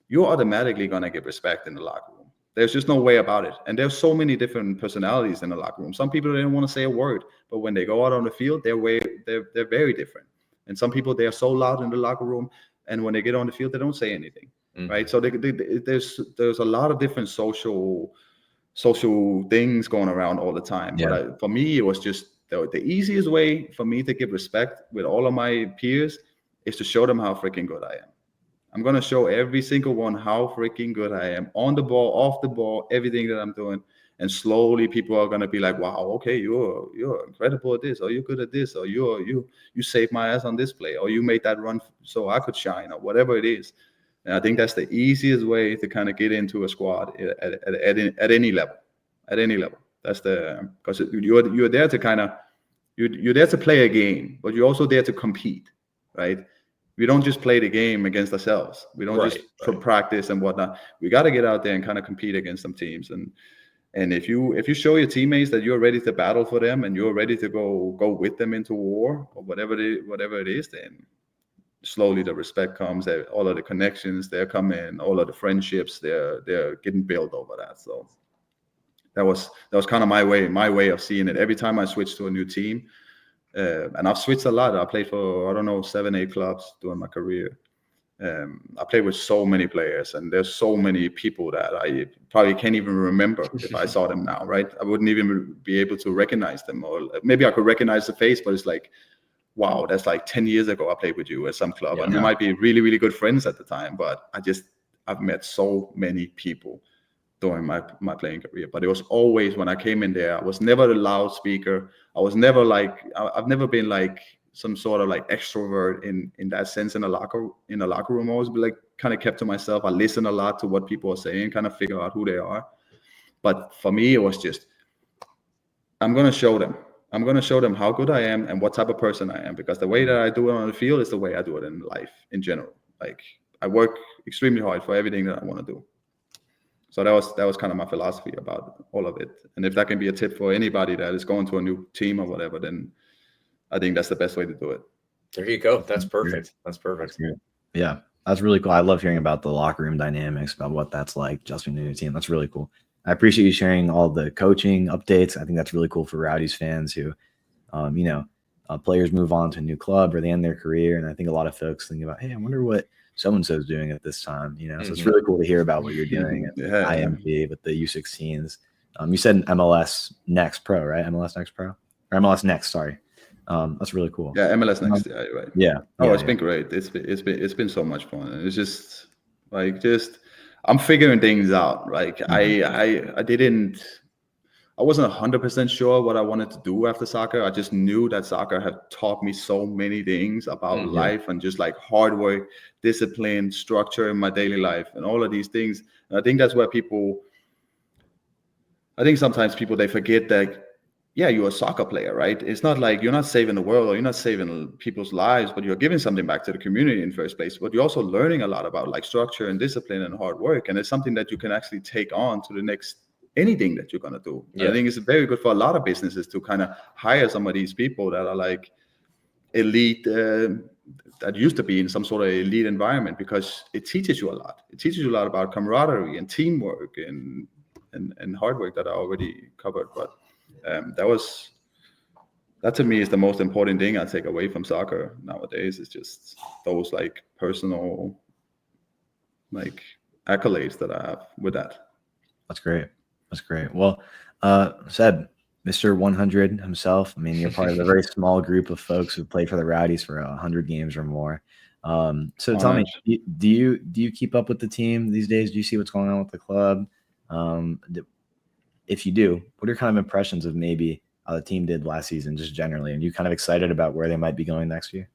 D: you're automatically going to get respect in the locker room. There's just no way about it. And there's so many different personalities in the locker room. Some people, they don't want to say a word, but when they go out on the field, they're very different. And some people, they are so loud in the locker room, and when they get on the field, they don't say anything, right? So there's a lot of different social things going around all the time. Yeah. But for me, it was just the easiest way for me to give respect with all of my peers is to show them how freaking good I am. I'm going to show every single one how freaking good I am on the ball, off the ball, everything that I'm doing. And slowly people are going to be like, wow, okay, you're incredible at this, or you're good at this, or you saved my ass on this play, or you made that run so I could shine, or whatever it is. And I think that's the easiest way to kind of get into a squad at any level. At any level, that's because you're there to kind of you're there to play a game, but you're also there to compete, right? We don't just play the game against ourselves. We don't just practice and whatnot. We got to get out there and kind of compete against some teams. And if you show your teammates that you're ready to battle for them and you're ready to go with them into war or whatever it is, then slowly the respect comes. All of the connections, they're coming, all of the friendships, they're getting built over that. So that was kind of my way of seeing it. Every time I switched to a new team, and I've switched a lot. I played for 7-8 clubs during my career. I played with so many players, and there's so many people that I probably can't even remember if I saw them now, right? I wouldn't even be able to recognize them, or maybe I could recognize the face, but it's like, wow, that's like 10 years ago I played with you at some club. And we might be really, really good friends at the time, but I've met so many people during my playing career. But it was always, when I came in there, I was never the loudspeaker. I was never like, I've never been like some sort of like extrovert in that sense in a locker room. I always be like kind of kept to myself. I listen a lot to what people are saying, kind of figure out who they are. But for me, it was just, I'm going to show them. I'm going to show them how good I am and what type of person I am, because the way that I do it on the field is the way I do it in life in general. Like I work extremely hard for everything that I want to do. So that was kind of my philosophy about all of it. And if that can be a tip for anybody that is going to a new team or whatever, then I think that's the best way to do it.
B: There you go. That's perfect. That's perfect.
C: Yeah, that's really cool. I love hearing about the locker room dynamics, about what that's like just in a new team. That's really cool. I appreciate you sharing all the coaching updates. I think that's really cool for Rowdies fans who, players move on to a new club or they end their career. And I think a lot of folks think about, hey, I wonder what so-and-so is doing at this time, So it's really cool to hear about what you're doing at IMP with the U16s. You said MLS Next Pro, right? MLS Next Pro? Or MLS Next, sorry. That's really cool.
D: Yeah, MLS Next, yeah, you're right.
C: Yeah.
D: It's been great. It's been so much fun. And it's just like I'm figuring things out. Like I wasn't 100% sure what I wanted to do after soccer. I just knew that soccer had taught me so many things about life and just like hard work, discipline, structure in my daily life, and all of these things. And I think that's where sometimes people, they forget that, yeah, you're a soccer player, right? It's not like you're not saving the world or you're not saving people's lives, but you're giving something back to the community in first place. But you're also learning a lot about like structure and discipline and hard work. And it's something that you can actually take on to the next anything that you're going to do. Yeah. I think it's very good for a lot of businesses to kind of hire some of these people that are like elite, that used to be in some sort of elite environment, because it teaches you a lot. It teaches you a lot about camaraderie and teamwork and hard work that I already covered. But that to me is the most important thing I take away from soccer nowadays. Is just those like personal like accolades that I have with that.
C: That's great. That's great. Well, Seb, Mr. 100 himself. I mean, you're part of a very small group of folks who play for the Rowdies for 100 games or more. So tell me, do you keep up with the team these days? Do you see what's going on with the club? If you do, what are kind of impressions of maybe the team did last season, just generally? And you kind of excited about where they might be going next year?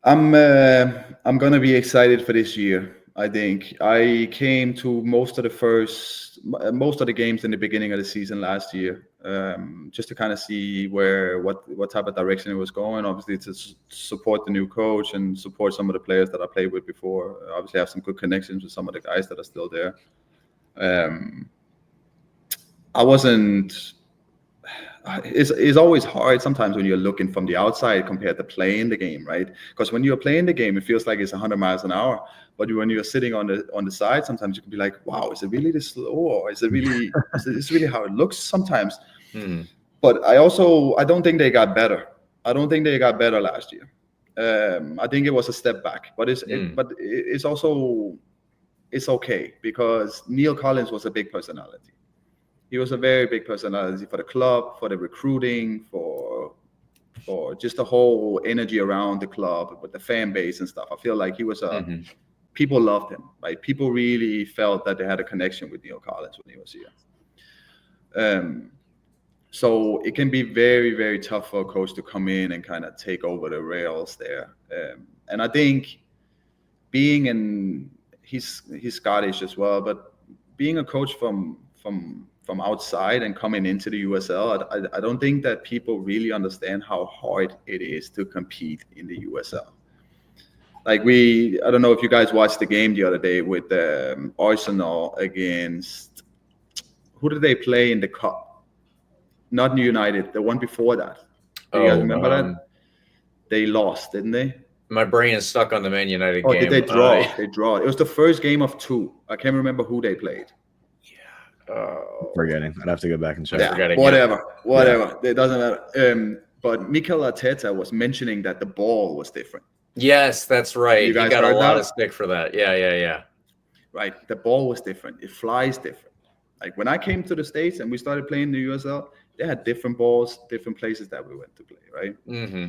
D: I'm gonna be excited for this year. I think I came to most of the games in the beginning of the season last year, just to kind of see what type of direction it was going. Obviously, to support the new coach and support some of the players that I played with before. Obviously, I have some good connections with some of the guys that are still there. I wasn't. It's always hard sometimes when you're looking from the outside compared to playing the game, right? Because when you're playing the game, it feels like it's 100 miles an hour. But when you're sitting on the side, sometimes you can be like, "Wow, is it really this slow? Or is it really is really how it looks?" Sometimes.
B: Mm-hmm.
D: But I don't think they got better. I don't think they got better last year. I think it was a step back. But it's also okay because Neil Collins was a big personality. He was a very big personality for the club, for the recruiting, for just the whole energy around the club with the fan base and stuff. I feel like he was people loved him. Right? People really felt that they had a connection with Neil Collins when he was here. So it can be very, very tough for a coach to come in and kind of take over the rails there. And I think he's Scottish as well, but being a coach from outside and coming into the USL, I don't think that people really understand how hard it is to compete in the USL. Like I don't know if you guys watched the game the other day with Arsenal against, who did they play in the cup? Not New United, the one before that. Do you guys remember that? They lost, didn't they?
B: My brain is stuck on the Man United game.
D: Oh, did they draw? They draw. It was the first game of 2. I can't remember who they played.
C: Forgetting. I'd have to go back and check.
D: Yeah, whatever. Yeah. It doesn't matter. But Mikel Arteta was mentioning that the ball was different.
B: Yes, that's right.
D: You guys
B: got a lot
D: that?
B: of stick for that. Yeah.
D: Right. The ball was different. It flies different. Like when I came to the States and we started playing the USL, they had different balls, different places that we went to play, right?
B: Mm-hmm.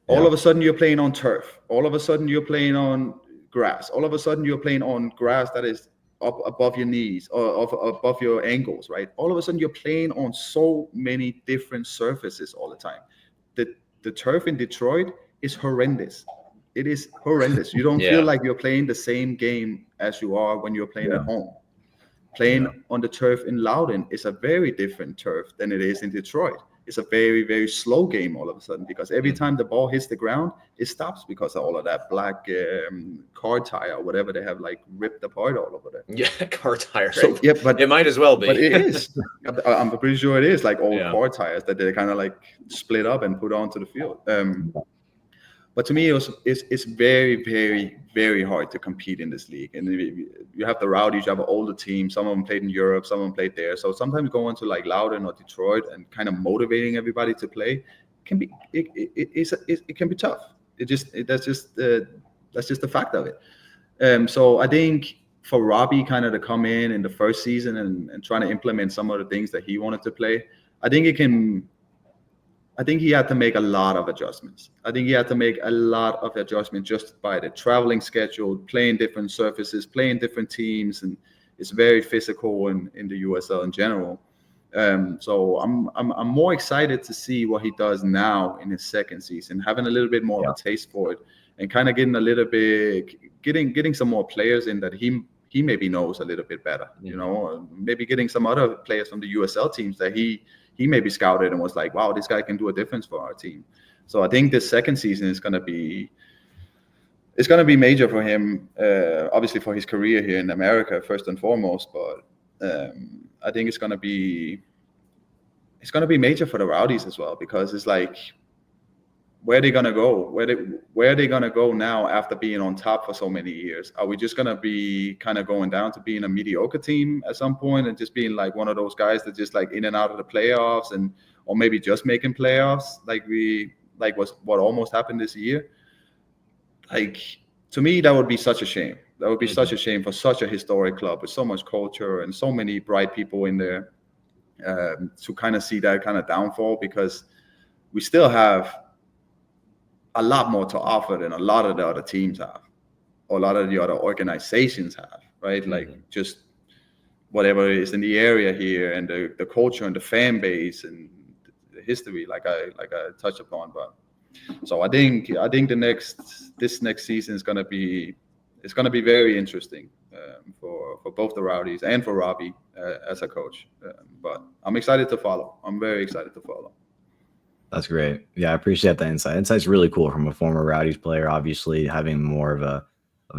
D: All of a sudden you're playing on turf. All of a sudden you're playing on grass. All of a sudden you're playing on grass that is up above your knees or above your ankles, right? All of a sudden you're playing on so many different surfaces all the time. The turf in Detroit is horrendous. It is horrendous. You don't feel like you're playing the same game as you are when you're playing at home. Playing on the turf in Loudoun is a very different turf than it is in Detroit. It's a very, very slow game all of a sudden because every time the ball hits the ground, it stops because of all of that black car tire or whatever they have like ripped apart all over there.
B: Yeah, car tire.
D: So,
B: right?
D: yeah, but
B: it might as well be.
D: But it is. I'm pretty sure it is like old car tires that they kind of like split up and put onto the field. But to me, it's very, very, very hard to compete in this league. And you have the Rowdies, you have an older team. Some of them played in Europe, some of them played there. So sometimes going to like Loudoun or Detroit and kind of motivating everybody to play can be it can be tough. That's just the fact of it. So I think for Robbie kind of to come in the first season and trying to implement some of the things that he wanted to play, I think he had to make a lot of adjustments. I think he had to make a lot of adjustments just by the traveling schedule, playing different surfaces, playing different teams, and it's very physical in the USL in general. So I'm more excited to see what he does now in his second season, having a little bit more of a taste for it, and kind of getting some more players in that he maybe knows a little bit better. You know, maybe getting some other players from the USL teams that he maybe scouted and was like, wow, this guy can do a difference for our team. So I think this second season is going to be major for him, obviously for his career here in America, first and foremost. But I think it's going to be major for the Rowdies as well, because it's like, where are they going to go? Where are they going to go now after being on top for so many years? Are we just going to be kind of going down to being a mediocre team at some point and just being like one of those guys that just like in and out of the playoffs or maybe just making playoffs like what almost happened this year? Like, to me, that would be such a shame. That would be such a shame for such a historic club with so much culture and so many bright people in there to kind of see that kind of downfall, because we still have a lot more to offer than a lot of the other teams have, or a lot of the other organizations have, right? Like just whatever is in the area here, and the culture and the fan base and the history, like I touched upon. But so I think this next season is gonna be very interesting for both the Rowdies and for Robbie as a coach. But I'm excited to follow. I'm very excited to follow.
C: That's great. Yeah, I appreciate that insight. Insight's really cool from a former Rowdies player, obviously having more of a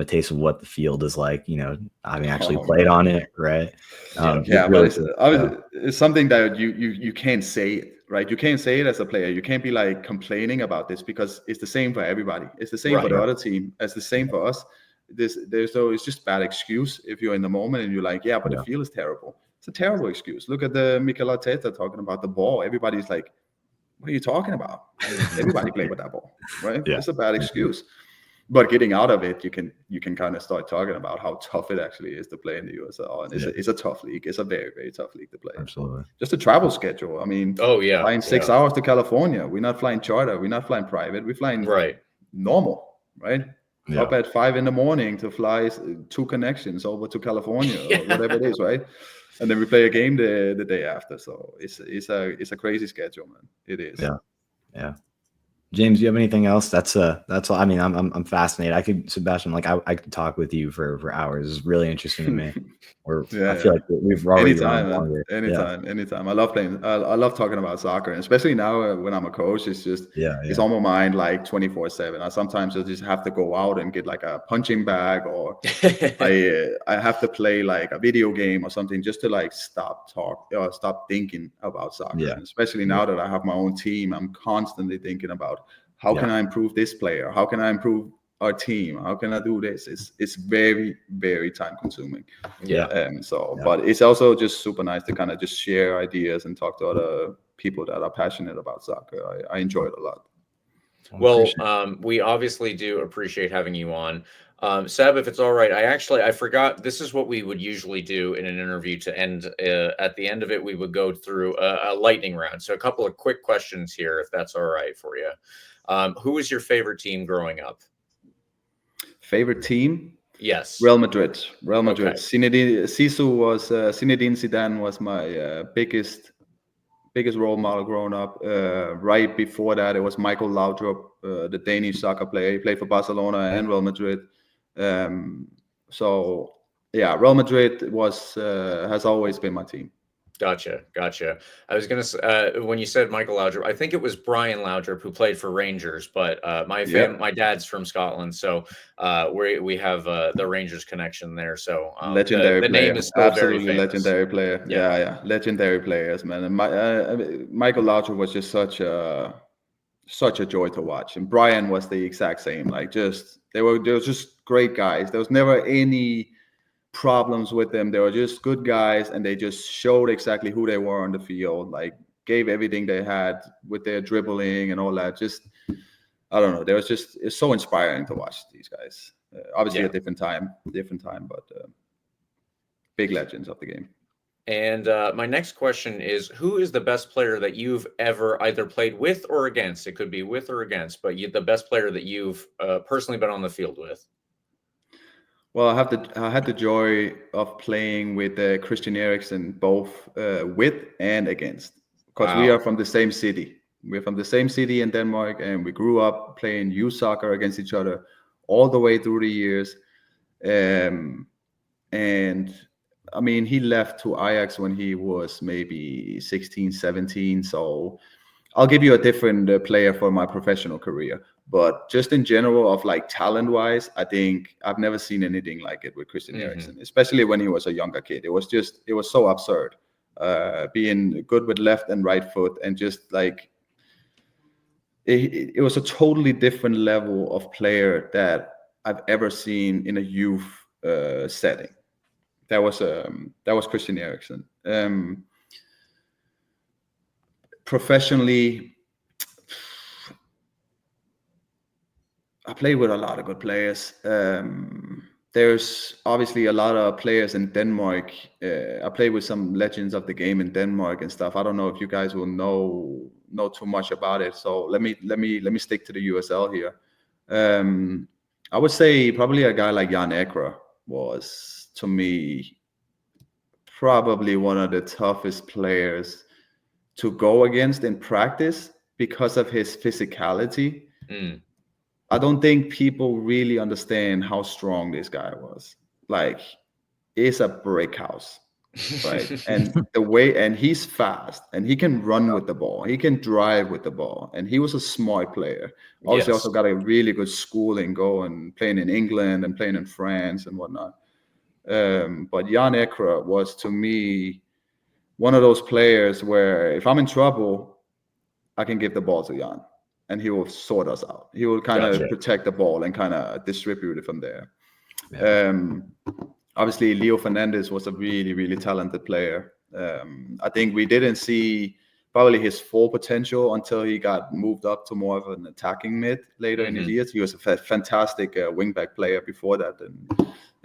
C: taste of what the field is like, having actually played on it, right?
D: Really but it's something that you can't say it, right? You can't say it as a player. You can't be like complaining about this, because it's the same for everybody. It's the same for the other team. It's the same for us. It's just bad excuse if you're in the moment and you're like, but the field is terrible. It's a terrible excuse. Look at the Mikel Arteta talking about the ball. Everybody's like, what are you talking about? Everybody played with that ball, right? It's a bad excuse. But getting out of it, you can kind of start talking about how tough it actually is to play in the USL. And it's a tough league. It's a very, very tough league to play.
C: Absolutely.
D: Just a travel schedule. I mean, flying 6 hours to California. We're not flying charter. We're not flying private. We're flying normal, right? Yeah. Up at 5 a.m. to fly 2 connections over to California or whatever it is, right? And then we play a game the day after. So it's a crazy schedule, man. It is.
C: Yeah. James, do you have anything else? That's all. I mean, I'm fascinated. Sebastian, like I could talk with you for hours. It's really interesting to me. I feel like we've already
D: anytime. I love playing. I love talking about soccer, and especially now when I'm a coach. It's just it's on my mind like 24/7. I sometimes just have to go out and get like a punching bag, or I have to play like a video game or something just to like stop thinking about soccer. And especially now that I have my own team, I'm constantly thinking about how can I improve this player? How can I improve our team? How can I do this? It's very, very time consuming. But it's also just super nice to kind of just share ideas and talk to other people that are passionate about soccer. I enjoy it a lot.
B: Well, we obviously do appreciate having you on. Seb, if it's all right, I forgot, this is what we would usually do in an interview to end. At the end of it, we would go through a lightning round. So a couple of quick questions here, if that's all right for you. Who was your favorite team growing up?
D: Favorite team?
B: Yes.
D: Real Madrid. Okay. Zinedine Zidane was my biggest role model growing up. Right before that, it was Michael Laudrup, the Danish soccer player. He played for Barcelona and Real Madrid. Real Madrid has always been my team.
B: Gotcha. I was going to say, when you said Michael Laudrup, I think it was Brian Laudrup who played for Rangers, but my dad's from Scotland, so we have the Rangers connection there. So
D: legendary
B: the
D: player.
B: Name is still
D: absolutely
B: very famous.
D: Legendary player. Yeah, legendary players, man. And Michael Laudrup was just such a joy to watch, and Brian was the exact same. Like they were just great guys. There was never any problems with them. They were just good guys, and they just showed exactly who they were on the field, like gave everything they had with their dribbling and all that. Just, I don't know, it's so inspiring to watch these guys. Obviously a different time, but big legends of the game.
B: And my next question is, who is the best player that you've ever either played with or against? It could be with or against, but the best player that you've personally been on the field with.
D: Well, I had the joy of playing with Christian Eriksen, both with and against, because we are from the same city. We're from the same city in Denmark, and we grew up playing youth soccer against each other all the way through the years. And I mean, he left to Ajax when he was maybe 16, 17. So I'll give you a different player for my professional career. But just in general, of like talent-wise, I think I've never seen anything like it with Christian Eriksen, especially when he was a younger kid. It was so absurd, being good with left and right foot, and just like it was a totally different level of player that I've ever seen in a youth setting. That was Christian Eriksen. Professionally, I played with a lot of good players. There's obviously a lot of players in Denmark. I played with some legends of the game in Denmark and stuff. I don't know if you guys will know too much about it. So let me stick to the USL here. I would say probably a guy like Jan Ekra was, to me, probably one of the toughest players to go against in practice because of his physicality. I don't think people really understand how strong this guy was. Like, it's a brick house, right? And he's fast, and he can run with the ball. He can drive with the ball, and he was a smart player. Obviously, also got a really good schooling going, playing in England and playing in France and whatnot. But Jan Ekra was, to me, one of those players where if I'm in trouble, I can give the ball to Jan, and he will sort us out. He will kind of protect the ball and kind of distribute it from there. Obviously, Leo Fernandez was a really, really talented player. I think we didn't see probably his full potential until he got moved up to more of an attacking mid later in his years. He was a fantastic wingback player before that,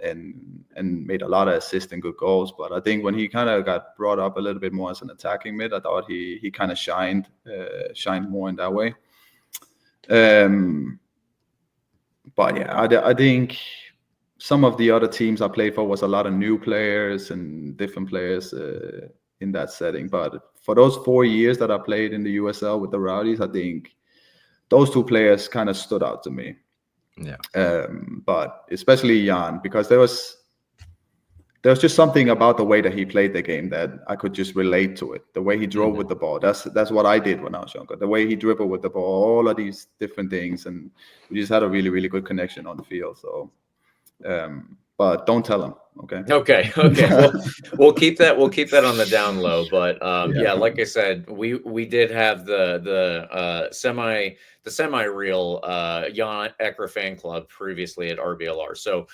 D: and made a lot of assists and good goals. But I think when he kind of got brought up a little bit more as an attacking mid, I thought he kind of shined more in that way. But yeah, I think some of the other teams I played for was a lot of new players and different players in that setting. But for those 4 years that I played in the USL with the Rowdies, I think those two players kind of stood out to me. Yeah. But especially Jan, because there was just something about the way that he played the game that I could just relate to it. The way he drove with the ball. That's what I did when I was younger. The way he dribbled with the ball, all of these different things, and we just had a really, really good connection on the field. So, but don't tell him. Okay.
B: We'll keep that on the down low. But like I said, we did have the semi-real Jan Ekra fan club previously at RBLR. So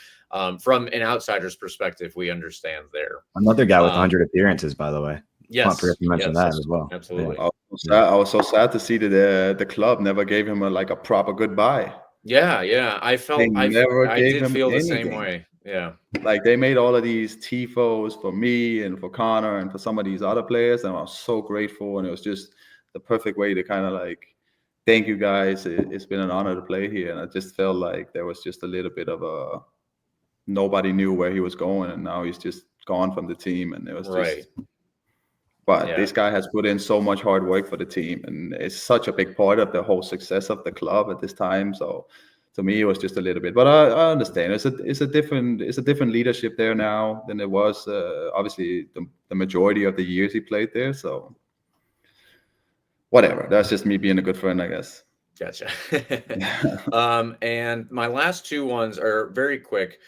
B: from an outsider's perspective, we understand there.
C: Another guy with 100 appearances, by the way.
B: Yes,
C: you mentioned that as well.
B: Absolutely.
D: I was so sad to see that the club never gave him a proper goodbye.
B: Yeah. I did feel the same way. Yeah.
D: Like, they made all of these tifos for me and for Connor and for some of these other players, and I was so grateful. And it was just the perfect way to kind of like, thank you guys. It's been an honor to play here. And I just felt like there was just a little bit of nobody knew where he was going, and now he's just gone from the team. And it was just, but this guy has put in so much hard work for the team, and it's such a big part of the whole success of the club at this time. So to me, it was just a little bit, but I understand. It's a different leadership there now than it was obviously the majority of the years he played there. So whatever. That's just me being a good friend, I guess.
B: Gotcha. And my last two ones are very quick.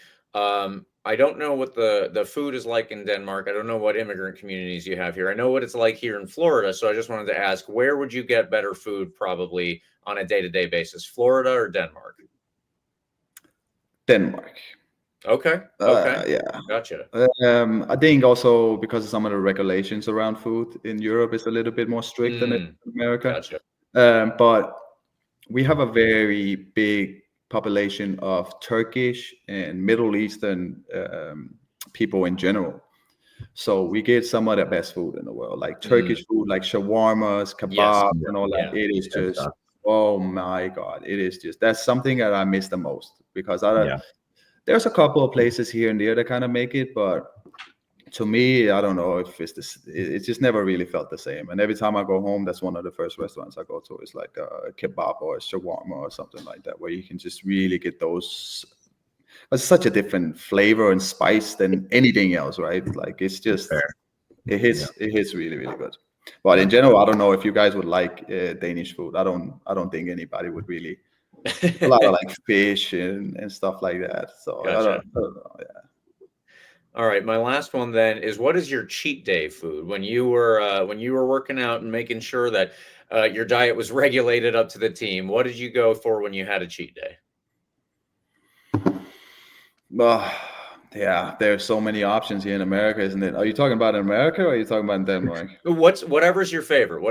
B: I don't know what the food is like in Denmark. I don't know what immigrant communities you have here. I know what it's like here in Florida. So I just wanted to ask, where would you get better food probably on a day-to-day basis, Florida or Denmark?
D: Denmark.
B: Okay.
D: Yeah.
B: Gotcha.
D: I think also because of some of the regulations around food in Europe is a little bit more strict than in America.
B: Gotcha.
D: But we have a very big population of Turkish and Middle Eastern people in general. So we get some of the best food in the world, like Turkish food, like shawarmas, kebabs, and all that. It is just, oh my God, it is just, that's something that I miss the most, because there's a couple of places here and there that kind of make it, but to me, I don't know if it's this. It just never really felt the same. And every time I go home, that's one of the first restaurants I go to. It's like a kebab or a shawarma or something like that, where you can just really get those. It's such a different flavor and spice than anything else, right? Like, it's just it hits really, really good. But in general, I don't know if you guys would like Danish food. I don't think anybody would really. A lot of like fish and stuff like that. So
B: gotcha.
D: I don't know. Yeah.
B: All right, my last one then is, what is your cheat day food when you were working out and making sure that your diet was regulated up to the team? What did you go for when you had a cheat day?
D: Yeah, there's so many options here in America, isn't it? Are you talking about in America or are you talking about in Denmark?
B: Whatever's your favorite.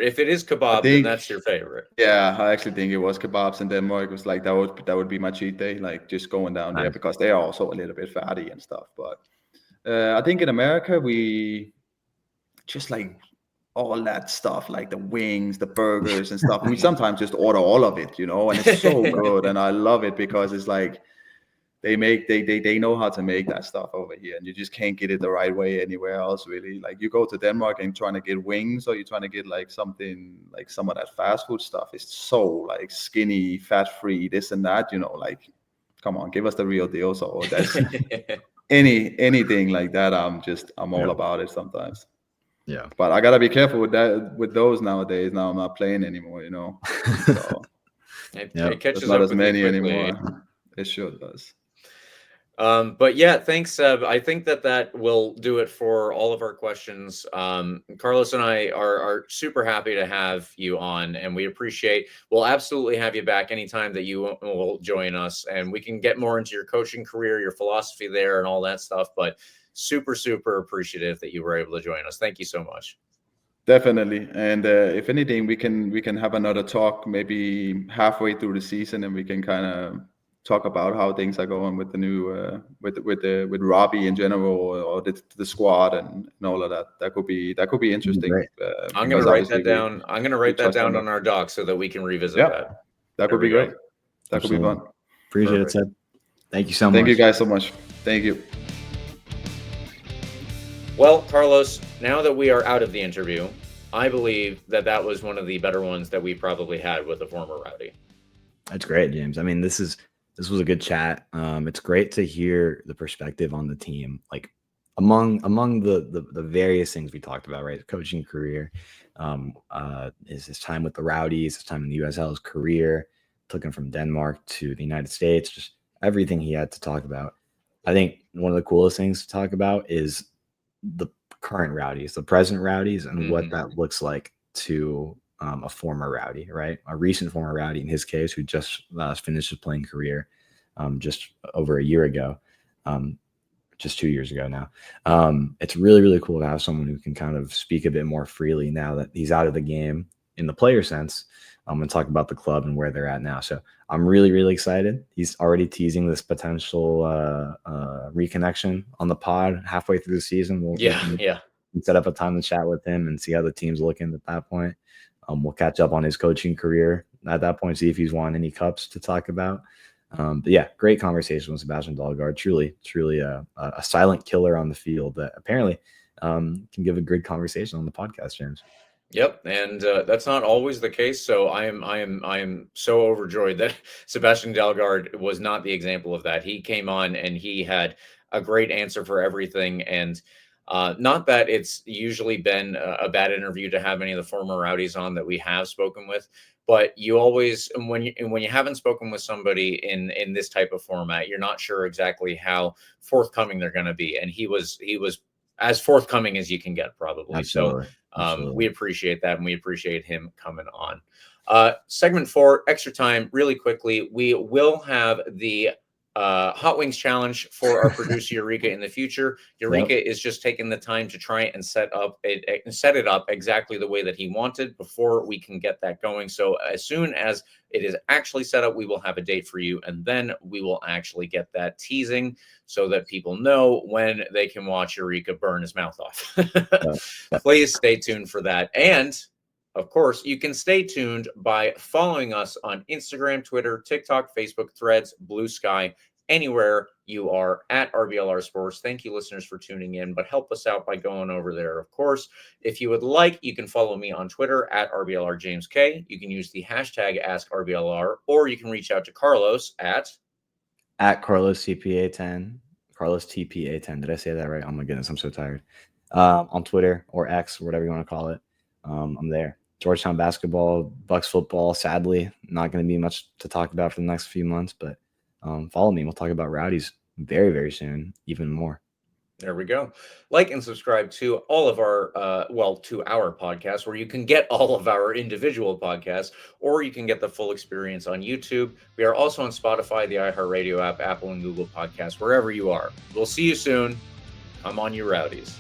B: If it is kebab, then that's your favorite.
D: Yeah, I actually think it was kebabs in Denmark. It was like that would be my cheat day, like just going down there, because they are also a little bit fatty and stuff. But I think in America we just like all that stuff, like the wings, the burgers and stuff. We sometimes just order all of it, and it's so good, and I love it because it's like, they know how to make that stuff over here, and you just can't get it the right way anywhere else, really. Like you go to Denmark and trying to get wings, or you're trying to get like something like some of that fast food stuff. It's so like skinny, fat free, this and that. Like, come on, give us the real deal. So that's anything like that. I'm all about it sometimes.
C: Yeah,
D: but I gotta be careful with those nowadays. Now I'm not playing anymore. So
B: it catches
D: not
B: up
D: as
B: with
D: many
B: you quickly.
D: anymore. It sure does.
B: But yeah, thanks, Seb. I think that will do it for all of our questions. Carlos and I are super happy to have you on, and we'll absolutely have you back anytime that you will join us, and we can get more into your coaching career, your philosophy there, and all that stuff. But super, super appreciative that you were able to join us. Thank you so much.
D: Definitely. And if anything, we can have another talk maybe halfway through the season, and we can kind of talk about how things are going with the new with Robbie in general, or the squad and all of that. That could be interesting.
B: I'm going to write that down. I'm going to write that down on our doc so that we can revisit that.
D: That could be great. That could be fun.
C: Appreciate it, Seb. Thank you so much.
D: Thank you guys so much. Thank you.
B: Well, Carlos, now that we are out of the interview, I believe that was one of the better ones that we probably had with a former Rowdy.
C: That's great, James. I mean, this was a good chat. It's great to hear the perspective on the team, like among the various things we talked about, right? Coaching career, his time with the Rowdies, his time in the USL, his career, took him from Denmark to the United States, just everything he had to talk about. I think one of the coolest things to talk about is the current Rowdies, the present Rowdies, and what that looks like to a former Rowdy, right? A recent former Rowdy in his case, who just finished his playing career just over a year ago, just 2 years ago now. It's really, really cool to have someone who can kind of speak a bit more freely now that he's out of the game in the player sense, and talk about the club and where they're at now. So I'm really, really excited. He's already teasing this potential reconnection on the pod halfway through the season. We'll set up a time to chat with him and see how the team's looking at that point. We'll catch up on his coaching career at that point, see if he's won any cups to talk about. But yeah, great conversation with Sebastian Dalgaard. Truly a silent killer on the field that apparently can give a good conversation on the podcast, James.
B: Yep, and that's not always the case. So I am so overjoyed that Sebastian Dalgaard was not the example of that. He came on and he had a great answer for everything, and not that it's usually been a bad interview to have any of the former Rowdies on that we have spoken with, but you always, when you haven't spoken with somebody in this type of format, you're not sure exactly how forthcoming they're going to be, and he was as forthcoming as you can get, probably.
C: Absolutely.
B: So we appreciate that, and we appreciate him coming on. Segment 4, extra time, really quickly. We will have the Hot Wings Challenge for our producer Eureka in the future. Eureka is just taking the time to try and set it up exactly the way that he wanted before we can get that going. So as soon as it is actually set up, we will have a date for you, and then we will actually get that teasing so that people know when they can watch Eureka burn his mouth off. Please stay tuned for that. And of course, you can stay tuned by following us on Instagram, Twitter, TikTok, Facebook, Threads, Blue Sky, anywhere you are at RBLR Sports. Thank you, listeners, for tuning in, but help us out by going over there. Of course, if you would like, you can follow me on Twitter at RBLRJamesK. You can use the hashtag AskRBLR, or you can reach out to Carlos at
C: Carlos TPA10. Carlos TPA10. Did I say that right? Oh my goodness, I'm so tired. On Twitter or X, whatever you want to call it. I'm there. Georgetown basketball, Bucks football, sadly, not going to be much to talk about for the next few months, but follow me. We'll talk about Rowdies very, very soon, even more.
B: There we go. Like and subscribe to all of our, to our podcast, where you can get all of our individual podcasts, or you can get the full experience on YouTube. We are also on Spotify, the iHeartRadio app, Apple and Google Podcasts, wherever you are. We'll see you soon. Come on, you Rowdies.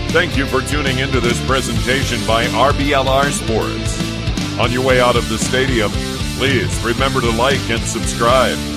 A: Thank you for tuning into this presentation by RBLR Sports. On your way out of the stadium, Please remember to like and subscribe.